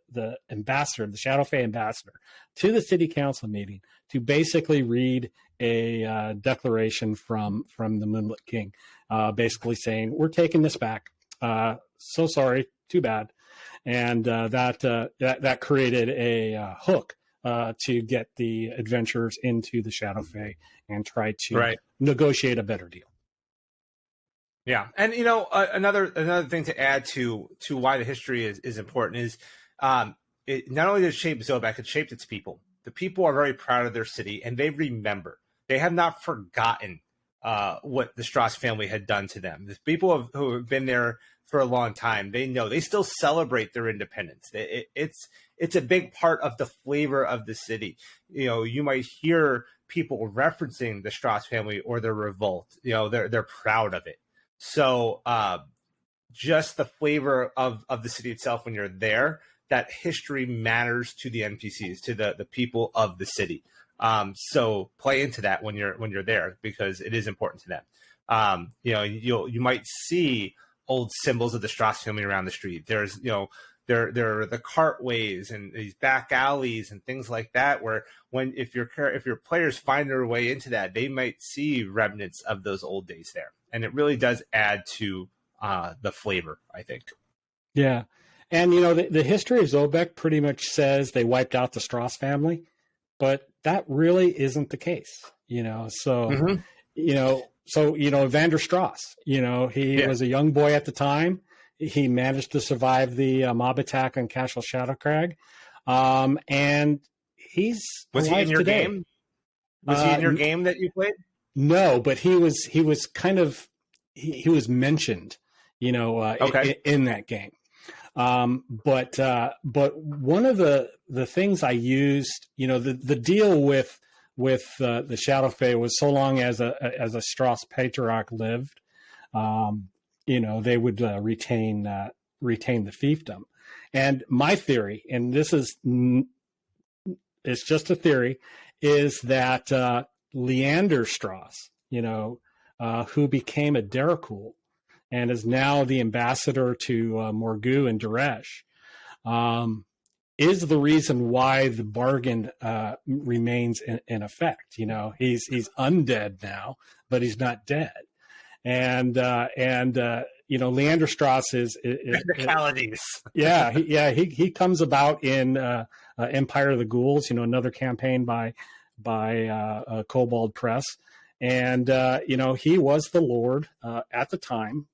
ambassador, the Shadow Fae ambassador, to the city council meeting to basically read a declaration from the Moonlit King, basically saying, "We're taking this back. So sorry, too bad." And that created a hook to get the adventurers into the Shadow Fae and try to negotiate a better deal. Yeah, and another thing to add to why the history is important is it not only does it shape Zobeck, it shaped its people. The people are very proud of their city, and they remember. They have not forgotten what the Stross family had done to them. The people who have been there for a long time, they know. They still celebrate their independence. It's a big part of the flavor of the city. You might hear people referencing the Stross family or their revolt. They're proud of it. So just the flavor of the city itself when you're there, that history matters to the NPCs, to the people of the city. So play into that when you're there, because it is important to them. You might see old symbols of the Stross family around the street. There's there are the cartways and these back alleys and things like that, where if your players find their way into that, they might see remnants of those old days there, and it really does add to the flavor, I think. Yeah, and the history of Zobeck pretty much says they wiped out the Stross family, but that really isn't the case. So Vander Stross, he was a young boy at the time. He managed to survive the mob attack on Castle Shadowcrag, and he's was he in your today. game? Was he in your game that you played? No, but he was kind of he was mentioned, in that game. But one of the things I used, the deal with the Shadow Fae was so long as a Stross patriarch lived, they would retain the fiefdom. And my theory, and this is it's just a theory, is that Leander Stross, who became a Derakul and is now the ambassador to Morgul and Daresh, is the reason why the bargain remains in effect. He's undead now, but he's not dead. And Leander Stross is technicalities. He comes about in Empire of the Ghouls, another campaign by koboldpress, and he was the lord at the time,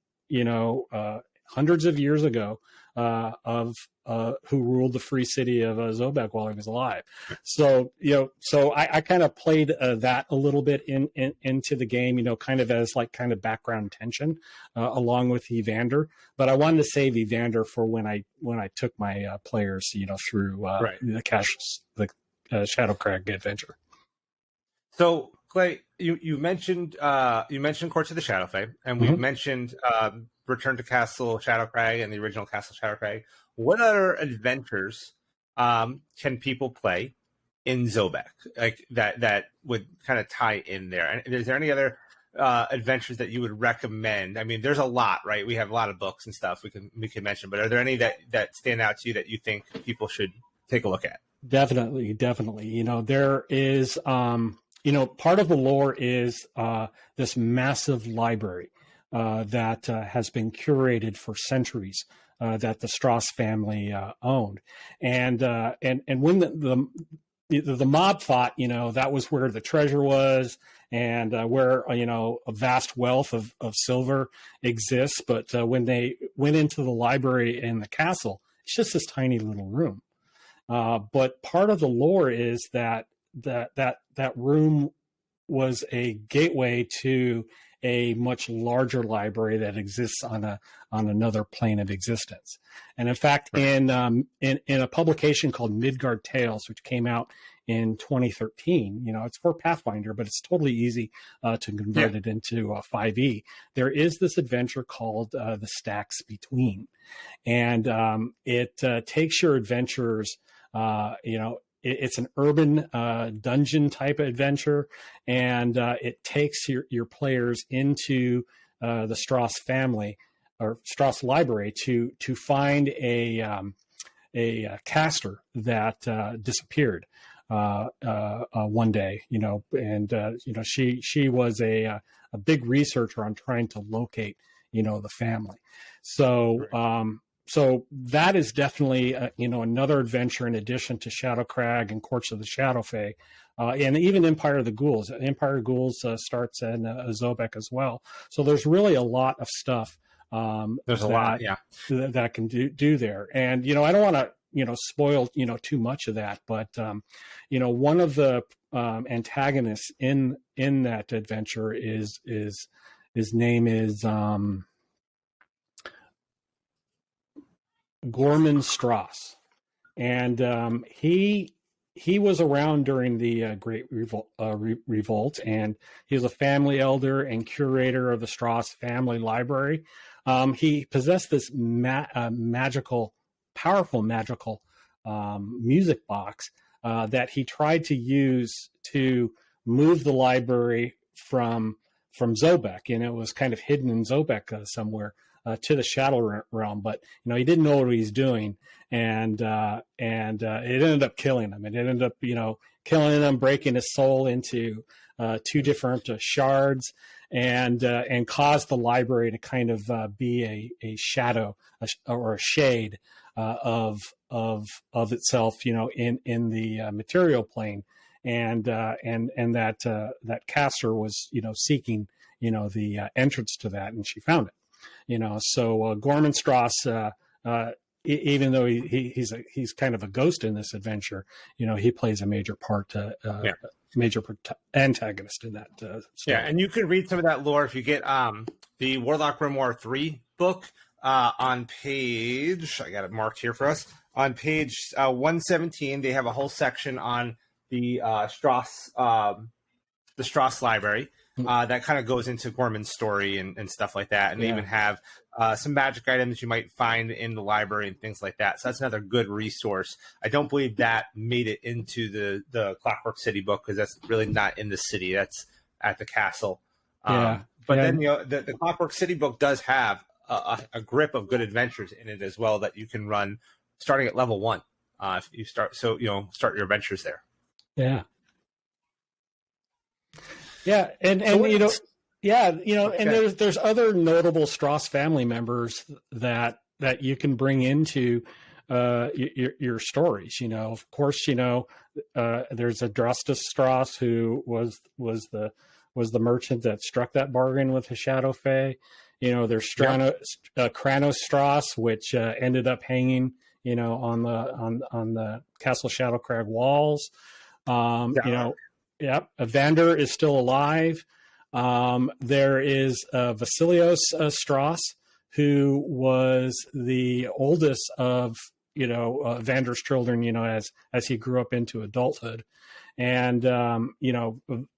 hundreds of years ago, of who ruled the free city of Zobeck while he was alive. So I kind of played that a little bit into the game, kind of as kind of background tension along with Evander. But I wanted to save Evander for when I took my players, through the Shadowcrag adventure. So Clay, you mentioned Courts of the Shadowfae, and we've mentioned Return to Castle Shadowcrag and the original Castle Shadowcrag. What other adventures can people play in Zobeck, like that would kind of tie in there? And is there any other adventures that you would recommend? I mean, there's a lot, right? We have a lot of books and stuff we can mention, but are there any that stand out to you that you think people should take a look at? Definitely. There is, part of the lore is this massive library that has been curated for centuries, that the Stross family owned, and when the mob fought, that was where the treasure was, and where a vast wealth of silver exists. But when they went into the library in the castle, it's just this tiny little room. But part of the lore is that room was a gateway to a much larger library that exists on another plane of existence. And in fact, in a publication called Midgard Tales, which came out in 2013, it's for Pathfinder, but it's totally easy to convert it into 5e. There is this adventure called The Stacks Between, and it takes your adventurers, it's an urban dungeon type adventure, and it takes your players into the Stross family or Stross library to find a caster that disappeared one day, and she was a big researcher on trying to locate the family. So that is definitely, another adventure in addition to Shadowcrag and Courts of the Shadowfae, and even Empire of the Ghouls. Empire of the Ghouls starts in Zobeck as well. So there's really a lot of stuff. There's a lot, that can do there. And, I don't want to, spoil, too much of that. But, one of the antagonists in that adventure is his name is Gorman Stross, and he was around during the Great Revolt, and he was a family elder and curator of the Stross family library. He possessed this powerful magical music box that he tried to use to move the library from Zobeck, and it was kind of hidden in Zobeck somewhere. To the Shadow Realm, but he didn't know what he was doing, and it ended up killing him. It ended up killing him, breaking his soul into two different shards, and caused the library to kind of be a shadow or a shade of itself, in the material plane, and that caster was seeking the entrance to that, and she found it. So Gorman Stross, even though he's kind of a ghost in this adventure, he plays a major part, antagonist in that story. Yeah, and you can read some of that lore if you get the Warlock Grimoire 3 book on page, I got it marked here for us, on page 117. They have a whole section on the Stross library that kind of goes into Gorman's story and stuff like that. And they even have some magic items you might find in the library and things like that. So that's another good resource. I don't believe that made it into the Clockwork City book because that's really not in the city. That's at the castle. Then the Clockwork City book does have a grip of good adventures in it as well that you can run starting at level 1. If you start your adventures there. Yeah. Yeah, and there's other notable Stross family members that you can bring into your stories. Of course, there's a Drustus Stross who was the merchant that struck that bargain with the Shadow Fae. There's Kranos Stross, which ended up hanging, on the Castle Shadowcrag walls. Vander is still alive. There is Vasilios Stross, who was the oldest of Vander's children, as he grew up into adulthood. And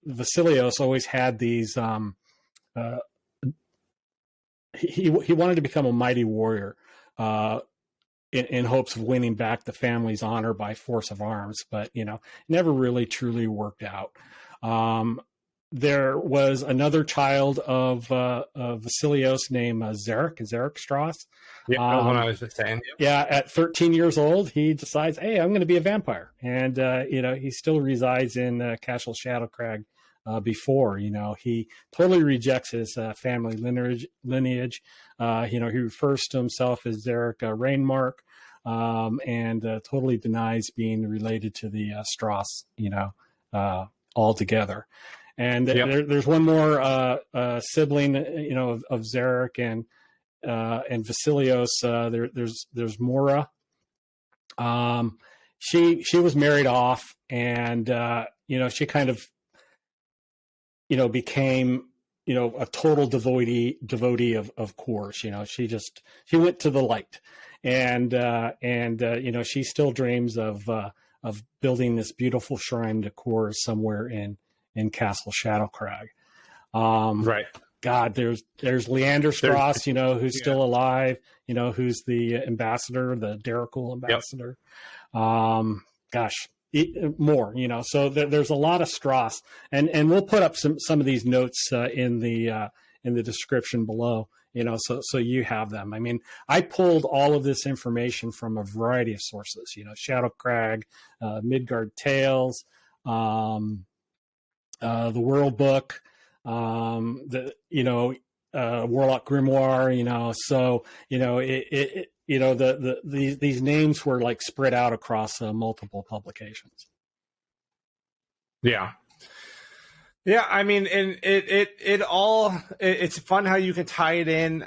Vasilios always had these. He wanted to become a mighty warrior, in hopes of winning back the family's honor by force of arms, but never really truly worked out. There was another child of Vasilios named Zarek Stross. Yeah, that's what I was just saying. Yeah, at 13 years old, he decides, hey, I'm going to be a vampire, and he still resides in Castle Shadowcrag. Before he totally rejects his family lineage. He refers to himself as Zarek Rainmark, and totally denies being related to the Stross, altogether. And there's one more sibling, of Zarek and Vasilios. There's Mora. She was married off, and she kind of became, a total devotee of Kors. She went to the light, and she still dreams of building this beautiful shrine to Kors somewhere in Castle Shadowcrag. Right. God, there's Leander Stross, who's still alive, who's the ambassador, the Darikul ambassador. More, so there's a lot of Stross, and we'll put up some of these notes in the description below, so you have them. I mean, I pulled all of this information from a variety of sources, Shadowcrag, Midgard Tales, the World Book, Warlock Grimoire, so these names were like spread out across multiple publications. Yeah. I mean, and it's fun how you can tie it in.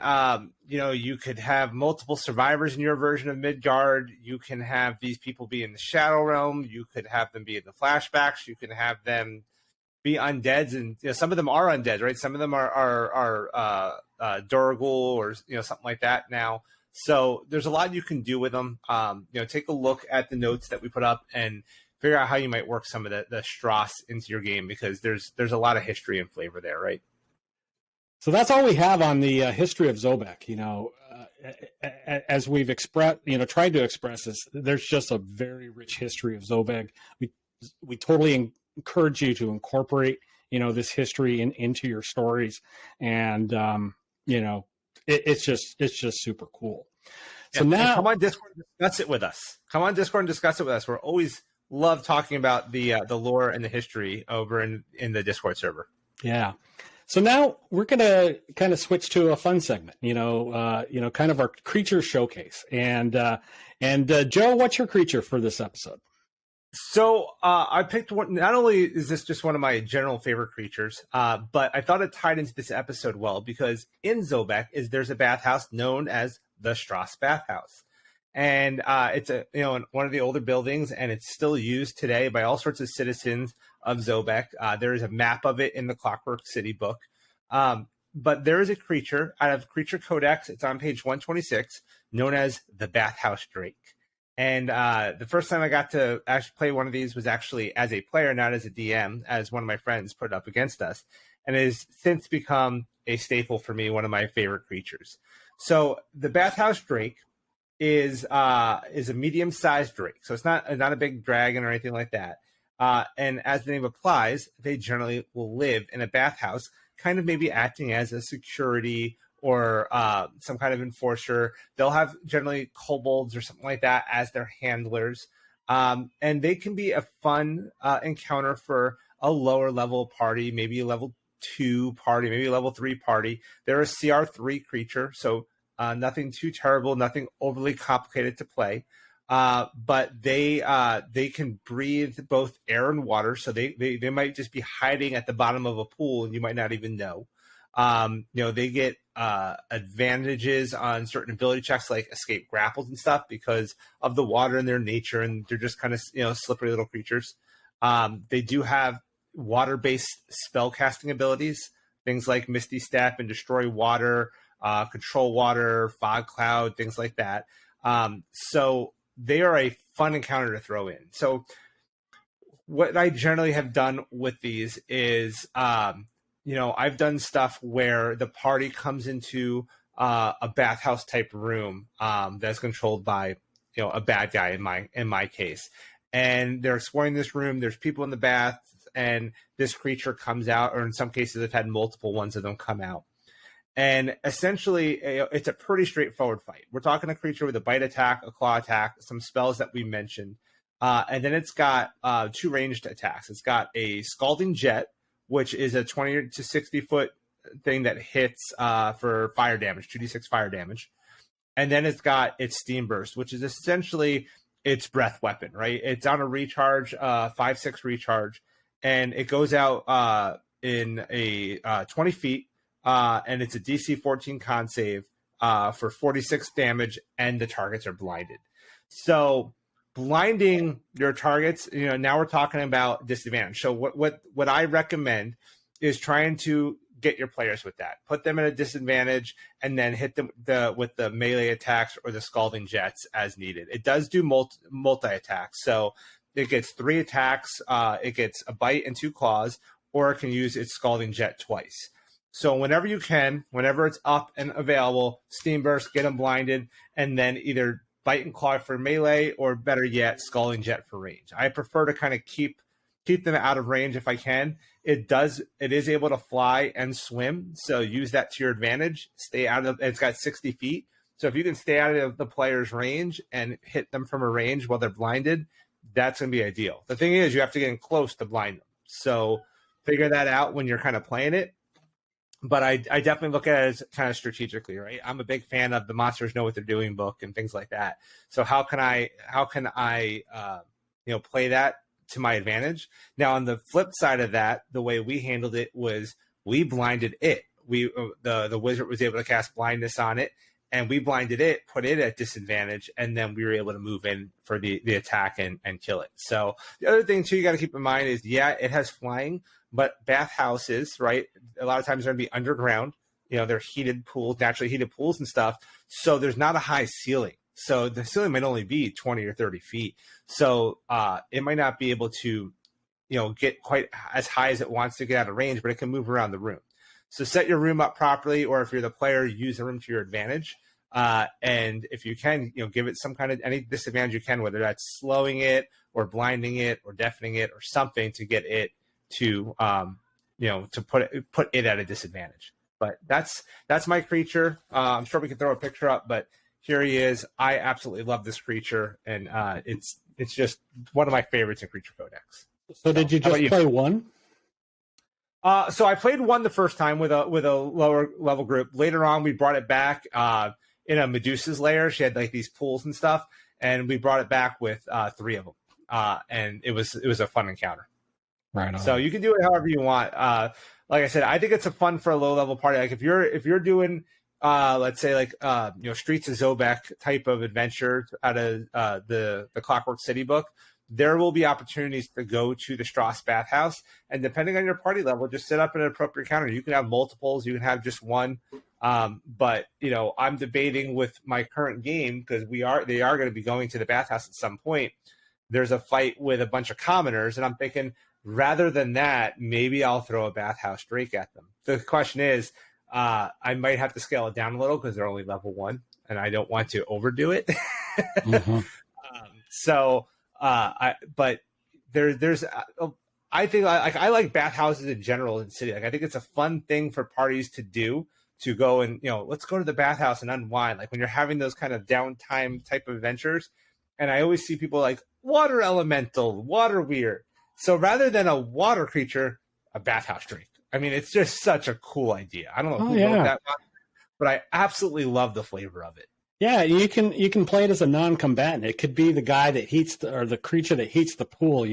You could have multiple survivors in your version of Midgard. You can have these people be in the Shadow Realm. You could have them be in the flashbacks. You can have them be undeads, and some of them are undead, right? Some of them are Durgul or something like that now. So there's a lot you can do with them. Take a look at the notes that we put up and figure out how you might work some of the Stross into your game, because there's a lot of history and flavor there, right? So that's all we have on the history of Zobeck. As we've tried to express this, there's just a very rich history of Zobeck. We totally encourage you to incorporate this history into your stories, and it's just super cool. So now come on Discord and discuss it with us. We're always love talking about the lore and the history over in the Discord server. Yeah. So now we're going to kind of switch to a fun segment, kind of our creature showcase. And Joe, what's your creature for this episode? So I picked one. Not only is this just one of my general favorite creatures, but I thought it tied into this episode well, because in Zobeck there's a bathhouse known as the Stross Bathhouse. and it's in one of the older buildings, and it's still used today by all sorts of citizens of Zobeck. There is a map of it in the Clockwork City book. But there is a creature out of Creature Codex. It's on page 126, known as the Bathhouse Drake. And the first time I got to actually play one of these was actually as a player, not as a DM, as one of my friends put it up against us. And it has since become a staple for me, one of my favorite creatures. So the Bathhouse Drake is a medium-sized drake. So it's not a big dragon or anything like that. And as the name applies, they generally will live in a bathhouse, kind of maybe acting as a security or some kind of enforcer. They'll have generally kobolds or something like that as their handlers. And they can be a fun encounter for a lower level party, maybe a level 2 party, maybe a level 3 party. They're a CR3 creature, so nothing too terrible, nothing overly complicated to play. But they can breathe both air and water, so they might just be hiding at the bottom of a pool and you might not even know. They get advantages on certain ability checks like escape grapples and stuff because of the water in their nature, and they're just kind of slippery little creatures. They do have water-based spell casting abilities, things like Misty Step and Destroy Water, Control Water, Fog Cloud, things like that. So they are a fun encounter to throw in. So what I generally have done with these is, I've done stuff where the party comes into a bathhouse type room that's controlled by, a bad guy in my case. And they're exploring this room. There's people in the bath, and this creature comes out, or in some cases, I've had multiple ones of them come out. And essentially, it's a pretty straightforward fight. We're talking a creature with a bite attack, a claw attack, some spells that we mentioned. And then it's got 2 ranged attacks. It's got a Scalding Jet, which is a 20 to 60 foot thing that hits for fire damage, 2d6 fire damage. And then it's got its Steam Burst, which is essentially its breath weapon, right? It's on a recharge, 5/6 recharge, and it goes out in a 20 feet. And it's a DC 14 con save for 46 damage, and the targets are blinded. So blinding your targets, now we're talking about disadvantage. So what I recommend is trying to get your players with that. Put them at a disadvantage and then hit them with the melee attacks or the Scalding Jets as needed. It does do multi-attacks. So it gets 3 attacks, it gets a bite and 2 claws, or it can use its Scalding Jet twice. So whenever you can, whenever it's up and available, Steam Burst, get them blinded, and then either bite and claw for melee, or better yet, Scalding Jet for range. I prefer to kind of keep them out of range if I can. It is able to fly and swim, so use that to your advantage. Stay out of. It's got 60 feet, so if you can stay out of the player's range and hit them from a range while they're blinded, that's going to be ideal. The thing is, you have to get in close to blind them. So figure that out when you're kind of playing it. But I definitely look at it as kind of strategically, right? I'm a big fan of the Monsters Know What They're Doing book and things like that. So how can I play that to my advantage? Now, on the flip side of that, the way we handled it was we blinded it. The wizard was able to cast blindness on it, and we blinded it, put it at disadvantage, and then we were able to move in for the attack and kill it. So the other thing too you got to keep in mind is, it has flying, but bathhouses, right, a lot of times they're going to be underground. They're heated pools, naturally heated pools and stuff. So there's not a high ceiling. So the ceiling might only be 20 or 30 feet. So it might not be able to, get quite as high as it wants to get out of range, but it can move around the room. So set your room up properly, or if you're the player, use the room to your advantage. And if you can, give it some kind of any disadvantage you can, whether that's slowing it or blinding it or deafening it or something to get it to, to put it at a disadvantage. But that's my creature. I'm sure we can throw a picture up, but here he is. I absolutely love this creature, and it's just one of my favorites in Creature Codex. So did you just play one? So I played one the first time with a lower level group. Later on, we brought it back in a Medusa's lair. She had like these pools and stuff, and we brought it back with 3 of them. And it was a fun encounter. Right on. So you can do it however you want. Like I said, I think it's a fun for a low level party. Like if you're doing let's say like Streets of Zobeck type of adventures out of the Clockwork City book, there will be opportunities to go to the Stross Bathhouse, and depending on your party level, just set up an appropriate counter. You can have multiples, you can have just one. But I'm debating with my current game, because they are going to be going to the bathhouse at some point. There's a fight with a bunch of commoners, and I'm thinking, rather than that, maybe I'll throw a Bathhouse Drake at them. The question is, I might have to scale it down a little because they're only level 1, and I don't want to overdo it. Mm-hmm. I think I like bathhouses in general in City. Like, I think it's a fun thing for parties to do, to go and, let's go to the bathhouse and unwind. Like when you're having those kind of downtime type of adventures. And I always see people like water elemental, water weird. So rather than a water creature, a Bathhouse Drake. I mean, it's just such a cool idea. I don't know who wrote that one, but I absolutely love the flavor of it. Yeah, you can play it as a non-combatant. It could be the guy that heats the creature that heats the pool,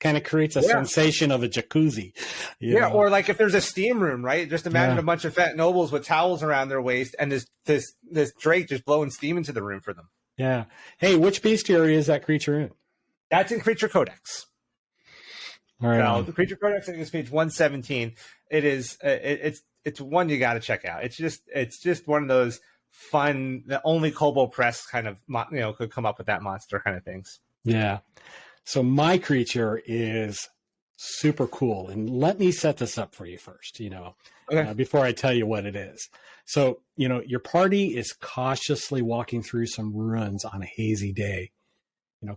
kind of creates a sensation of a jacuzzi. Yeah, or like if there's a steam room, right? Just imagine a bunch of fat nobles with towels around their waist and this Drake just blowing steam into the room for them. Yeah. Hey, which bestiary is that creature in? That's in Creature Codex. All right. So the Creature Codex is page 117. It is it's one you got to check out. It's just one of those fun, the only koboldpress kind of could come up with that monster kind of things. Yeah. So my creature is super cool, and let me set this up for you first. Okay. Before I tell you what it is. So your party is cautiously walking through some ruins on a hazy day.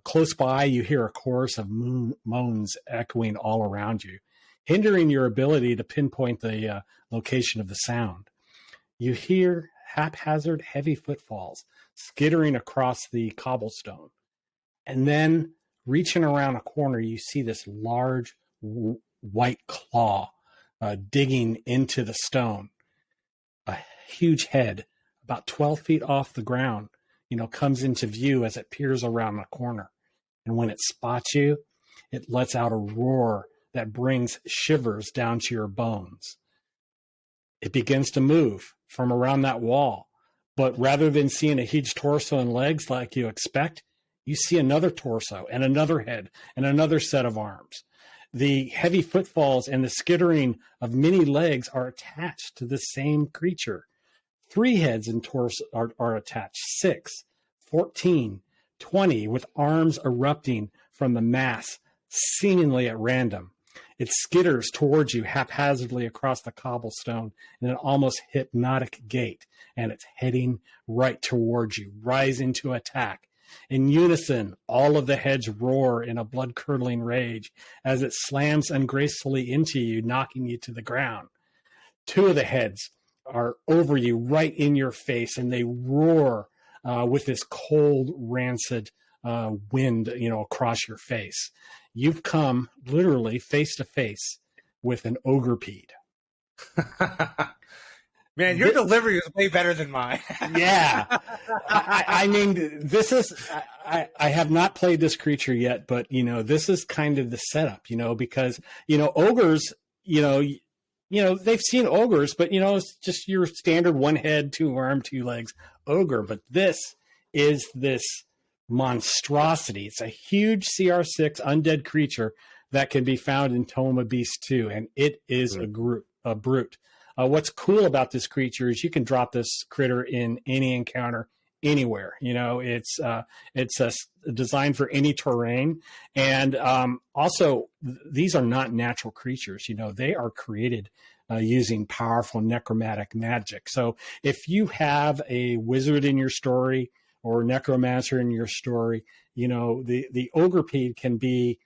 Close by, you hear a chorus of moans echoing all around you, hindering your ability to pinpoint the location of the sound. You hear haphazard, heavy footfalls skittering across the cobblestone. And then, reaching around a corner, you see this large white claw digging into the stone. A huge head, about 12 feet off the ground, comes into view as it peers around the corner. And when it spots you, it lets out a roar that brings shivers down to your bones. It begins to move from around that wall. But rather than seeing a huge torso and legs like you expect, you see another torso and another head and another set of arms. The heavy footfalls and the skittering of many legs are attached to the same creature. 3 heads and torso are attached, 6, 14, 20, with arms erupting from the mass, seemingly at random. It skitters towards you haphazardly across the cobblestone in an almost hypnotic gait, and it's heading right towards you, rising to attack. In unison, all of the heads roar in a blood-curdling rage as it slams ungracefully into you, knocking you to the ground. 2 of the heads are over you, right in your face, and they roar with this cold, rancid wind, across your face. You've come literally face to face with an Ogrepede. Man, your delivery is way better than mine. Yeah. I mean, this is, I have not played this creature yet, but, this is kind of the setup, because, ogres, they've seen ogres, but, it's just your standard 1 head, 2 arm, 2 legs ogre. But this is this monstrosity. It's a huge CR6 undead creature that can be found in Tome of Beasts 2, and it is a brute. What's cool about this creature is you can drop this critter in any encounter anywhere. It's designed for any terrain, and also these are not natural creatures. They are created using powerful necromantic magic. So if you have a wizard in your story or necromancer in your story, the Ogrepede can be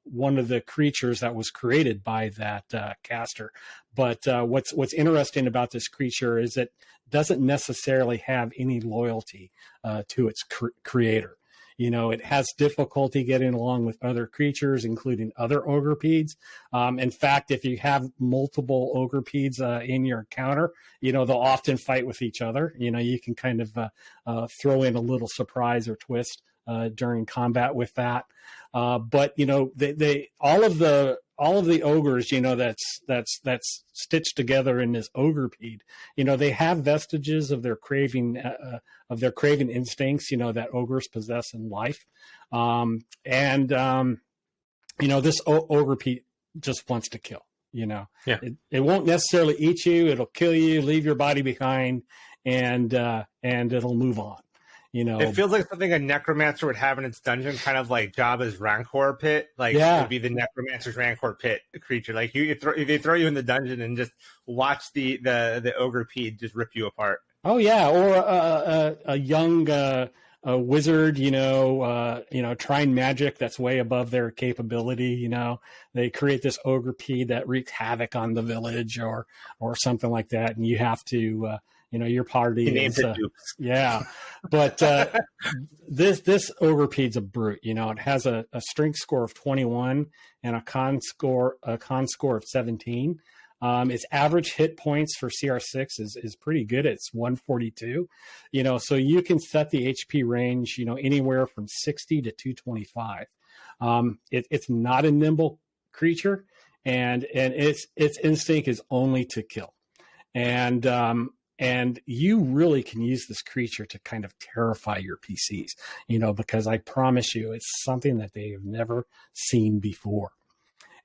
one of the creatures that was created by that caster. But what's interesting about this creature is it doesn't necessarily have any loyalty to its creator. It has difficulty getting along with other creatures, including other Ogrepedes. In fact, if you have multiple Ogrepedes in your encounter, they'll often fight with each other. You can kind of throw in a little surprise or twist during combat with that. But they all of the all of the ogres, that's stitched together in this Ogrepede, they have vestiges of their craving instincts, that ogres possess in life. This Ogrepede just wants to kill. It won't necessarily eat you. It'll kill you, leave your body behind, and it'll move on. It feels like something a necromancer would have in its dungeon, kind of like Jabba's Rancor pit. It would be the necromancer's Rancor pit creature. Like they throw you in the dungeon and just watch the Ogrepede just rip you apart. Oh yeah, or a young a wizard, trying magic that's way above their capability. They create this Ogrepede that wreaks havoc on the village or something like that, and you have to. Your party is, yeah, but this Ogrepede's a brute. It has a strength score of 21 and a con score of 17. Its average hit points for CR6 is pretty good. It's 142. So you can set the HP range, anywhere from 60 to 225. It's not a nimble creature, and its instinct is only to kill, and you really can use this creature to kind of terrify your PCs, because I promise you, it's something that they have never seen before.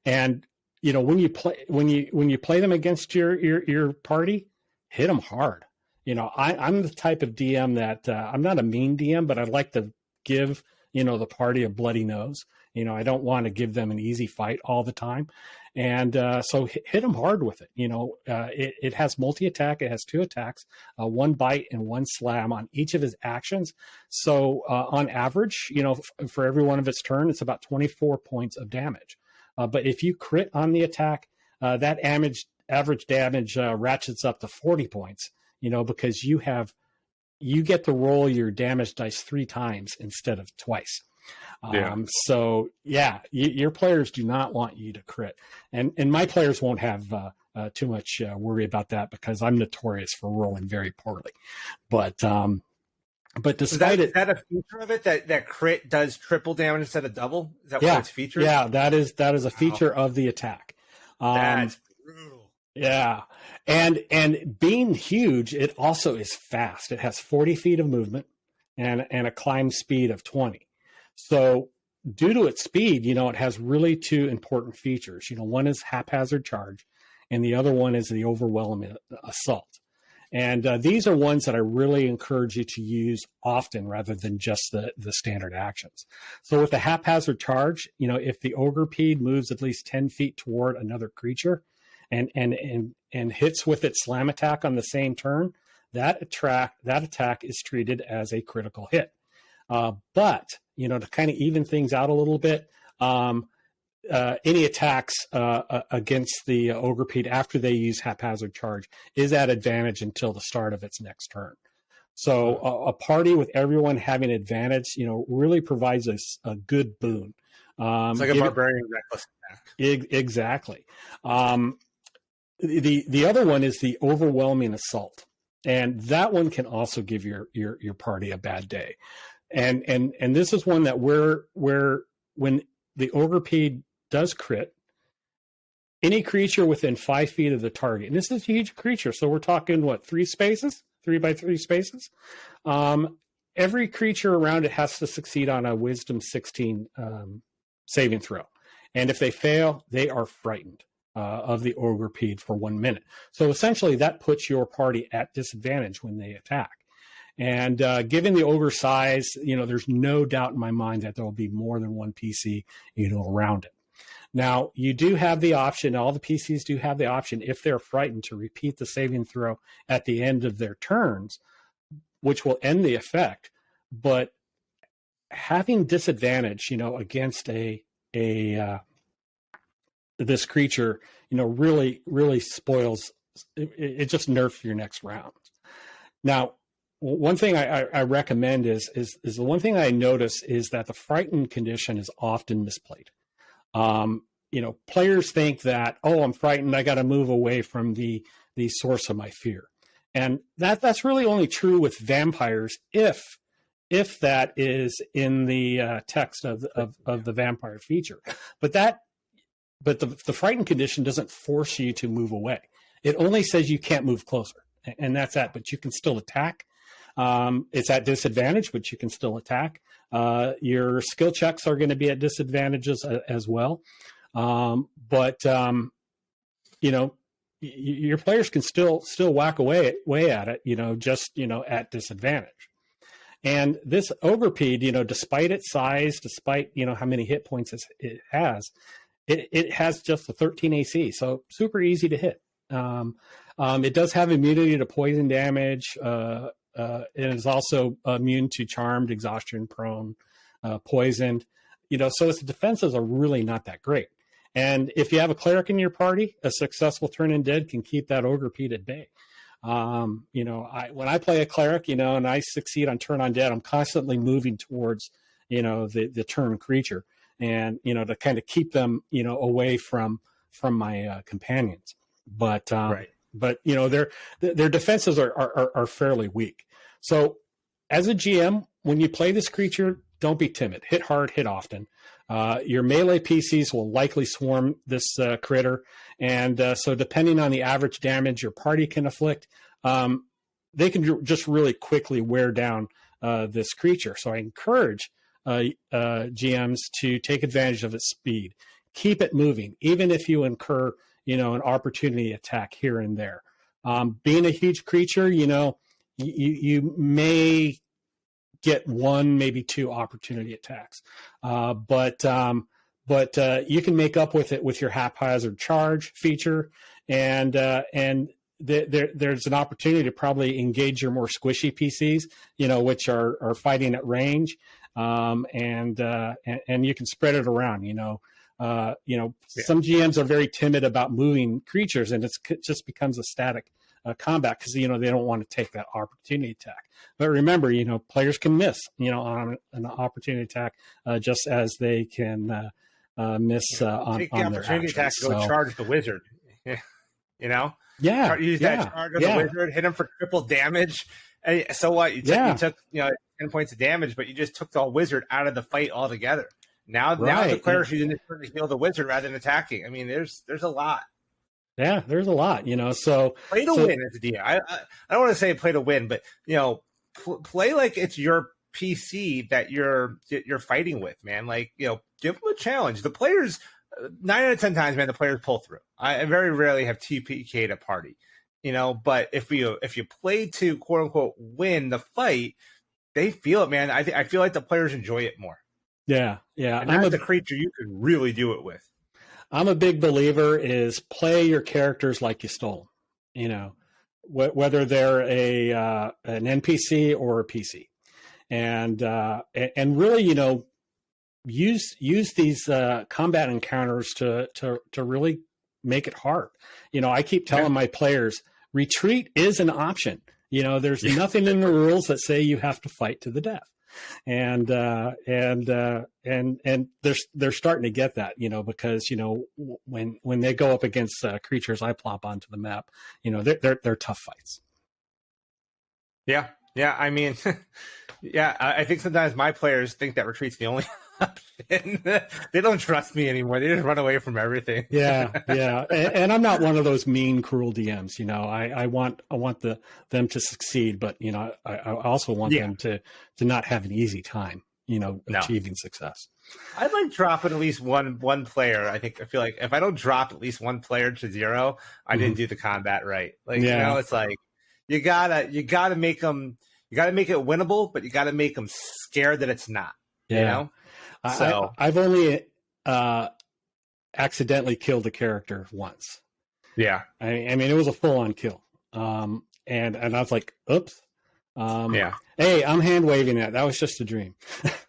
And when you play them against your party, hit them hard. I'm the type of DM that I'm not a mean DM, but I like to give the party a bloody nose. I don't want to give them an easy fight all the time. And so hit them hard with it. It has multi-attack. It has 2 attacks, 1 bite and 1 slam on each of his actions. So on average, for every one of its turn, it's about 24 points of damage. But if you crit on the attack, that average damage ratchets up to 40 points, because you get to roll your damage dice 3 times instead of twice. So yeah, your players do not want you to crit, and my players won't have too much worry about that, because I'm notorious for rolling very poorly. But despite is that a feature of it that crit does triple damage instead of double? Is that what it's featured? Yeah, that is a feature of the attack. That's brutal. Yeah, and being huge, it also is fast. It has 40 feet of movement and a climb speed of 20. So due to its speed, it has really 2 important features. One is haphazard charge, and the other one is the overwhelming assault. And these are ones that I really encourage you to use often rather than just the standard actions. So with the haphazard charge, if the Ogrepede moves at least 10 feet toward another creature and hits with its slam attack on the same turn, that attack is treated as a critical hit. But to kind of even things out a little bit, any attacks against the Ogrepede after they use haphazard charge is at advantage until the start of its next turn. So a party with everyone having advantage, really provides us a good boon. It's like a barbarian reckless attack. Exactly. The other one is the overwhelming assault, and that one can also give your party a bad day. And this is one that where when the Ogrepede does crit, any creature within 5 feet of the target, and this is a huge creature, so we're talking 3 spaces, 3 by 3 spaces. Every creature around it has to succeed on a Wisdom 16 saving throw, and if they fail, they are frightened of the Ogrepede for 1 minute. So essentially, that puts your party at disadvantage when they attack. And given the ogre size, there's no doubt in my mind that there will be more than one PC, around it. Now, you do have the option, all the PCs do have the option, if they're frightened, to repeat the saving throw at the end of their turns, which will end the effect. But having disadvantage, against this creature, really spoils, it just nerfs your next round. Now, one thing I recommend is the one thing I notice is that the frightened condition is often misplayed. Players think that, I'm frightened, I got to move away from the source of my fear. And that's really only true with vampires if that is in the text of the vampire feature. But the frightened condition doesn't force you to move away. It only says you can't move closer, and that's that. But you can still attack. It's at disadvantage, but you can still attack. Your skill checks are going to be at disadvantages as well. Your players can still whack away at it, just at disadvantage. And this Ogrepede, despite its size, despite how many hit points it has just a 13 AC, so super easy to hit. It does have immunity to poison damage. It is also immune to charmed, exhaustion, prone, poisoned. So its defenses are really not that great. And if you have a cleric in your party, a successful turn undead can keep that Ogrepede at bay. When I play a cleric, and I succeed on turn undead, I'm constantly moving towards, the turn creature, and to kind of keep them, away from my companions. But right. But their defenses are fairly weak. So as a GM, when you play this creature, don't be timid. Hit hard, hit often. Your melee PCs will likely swarm this critter, and so depending on the average damage your party can inflict, they can just really quickly wear down this creature. So I encourage GMs to take advantage of its speed. Keep it moving, even if you incur an opportunity attack here and there. Being a huge creature, you may get one, maybe two opportunity attacks, but you can make up with it with your haphazard charge feature, and there's an opportunity to probably engage your more squishy PCs, which are fighting at range, and you can spread it around. Some GMs are very timid about moving creatures, and it just becomes a static combat because they don't want to take that opportunity attack. But remember, players can miss on an opportunity attack just as they can miss on take the their opportunity actions. attack to go charge the wizard. Yeah, use that charge on the wizard, hit him for triple damage. And so what? You took 10 points of damage, but you just took the wizard out of the fight altogether. Now the player's using it to heal the wizard rather than attacking. I mean, there's a lot. Yeah, there's a lot, So play to win as a DM. I don't want to say play to win, but play like it's your PC that you're fighting with, man. Like give them a challenge. The players 9 out of 10 times, man, the players pull through. I very rarely have TPK'd a party, But if you play to quote unquote win the fight, they feel it, man. I feel like the players enjoy it more. Yeah. And that's the creature you could really do it with. I'm a big believer is play your characters like you stole them, whether they're an NPC or a PC, and really, use these combat encounters to really make it hard. I keep telling my players, retreat is an option. There's nothing in the rules that say you have to fight to the death. And they're starting to get that, because when they go up against creatures I plop onto the map, they're tough fights. Yeah. I mean, I think sometimes my players think that retreat's the only option. They don't trust me anymore. They just run away from everything. Yeah. And I'm not one of those mean, cruel DMs. I want them to succeed, but I also want them to not have an easy time, achieving success. I'd like dropping at least one player. I feel like if I don't drop at least one player to 0, I didn't do the combat right. It's like you gotta make them. You gotta make it winnable, but you gotta make them scared that it's not. Yeah. So I've only accidentally killed a character once. Yeah. I mean, it was a full-on kill. And I was like, oops. Hey, I'm hand waving that. That was just a dream.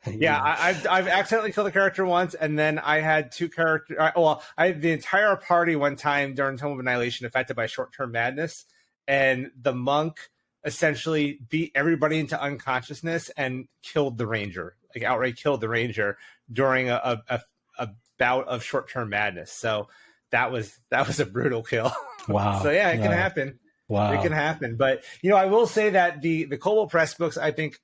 I've accidentally killed a character once, and then I had two characters. I had the entire party one time during Tome of Annihilation affected by short-term madness, and the monk essentially beat everybody into unconsciousness and killed the ranger, outright killed the ranger during a bout of short-term madness. So that was a brutal kill. Wow. So it can happen. Wow. It can happen. But I will say that the koboldpress books I think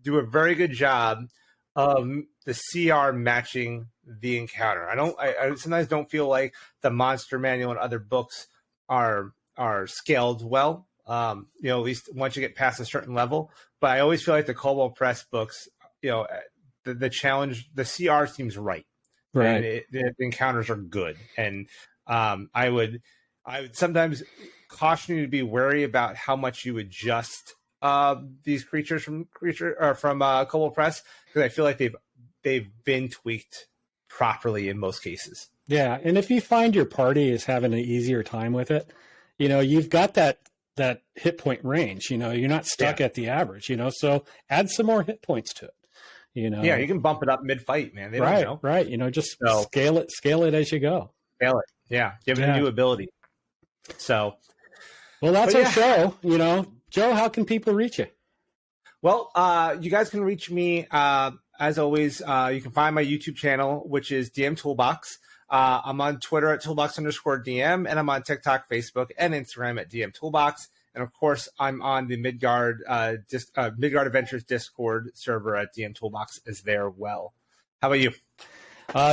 do a very good job the CR matching the encounter. I sometimes don't feel like the monster manual and other books are scaled well. At least once you get past a certain level. But I always feel like the koboldpress books, the challenge, the CR seems right. Right. And the encounters are good. And I would sometimes caution you to be wary about how much you adjust these creatures from koboldpress, because I feel like they've been tweaked properly in most cases. Yeah, and if you find your party is having an easier time with it, you've got that hit point range. You're not stuck at the average. So add some more hit points to it. Yeah, you can bump it up mid-fight, man. They don't know. Right. Just scale it as you go. Scale it. Yeah, give it a new ability. So, well, that's our show. Joe, how can people reach you? Well, you guys can reach me as always. You can find my YouTube channel, which is DM Toolbox. I'm on Twitter at Toolbox_DM, and I'm on TikTok, Facebook, and Instagram at DM Toolbox. And of course, I'm on the Midgard Adventures Discord server at DM Toolbox as there. Well, how about you?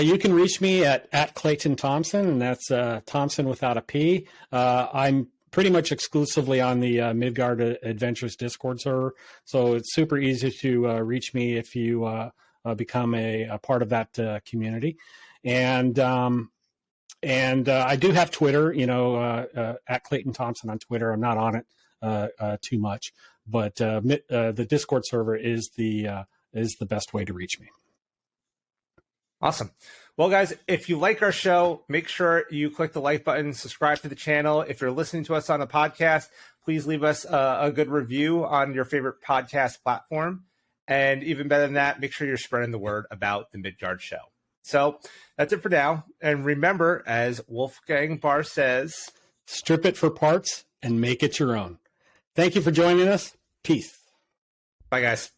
You can reach me at Clayton Thompson, and that's Thompson without a P. I'm pretty much exclusively on the Midgard Adventures Discord server, so it's super easy to reach me if you become a part of that community. And I do have Twitter, at Clayton Thompson on Twitter. I'm not on it too much, but the Discord server is the best way to reach me. Awesome. Well, guys, if you like our show, make sure you click the like button, subscribe to the channel. If you're listening to us on the podcast, please leave us a good review on your favorite podcast platform. And even better than that, make sure you're spreading the word about the Midgard Show. So that's it for now. And remember, as Wolfgang Barr says, strip it for parts and make it your own. Thank you for joining us. Peace. Bye, guys.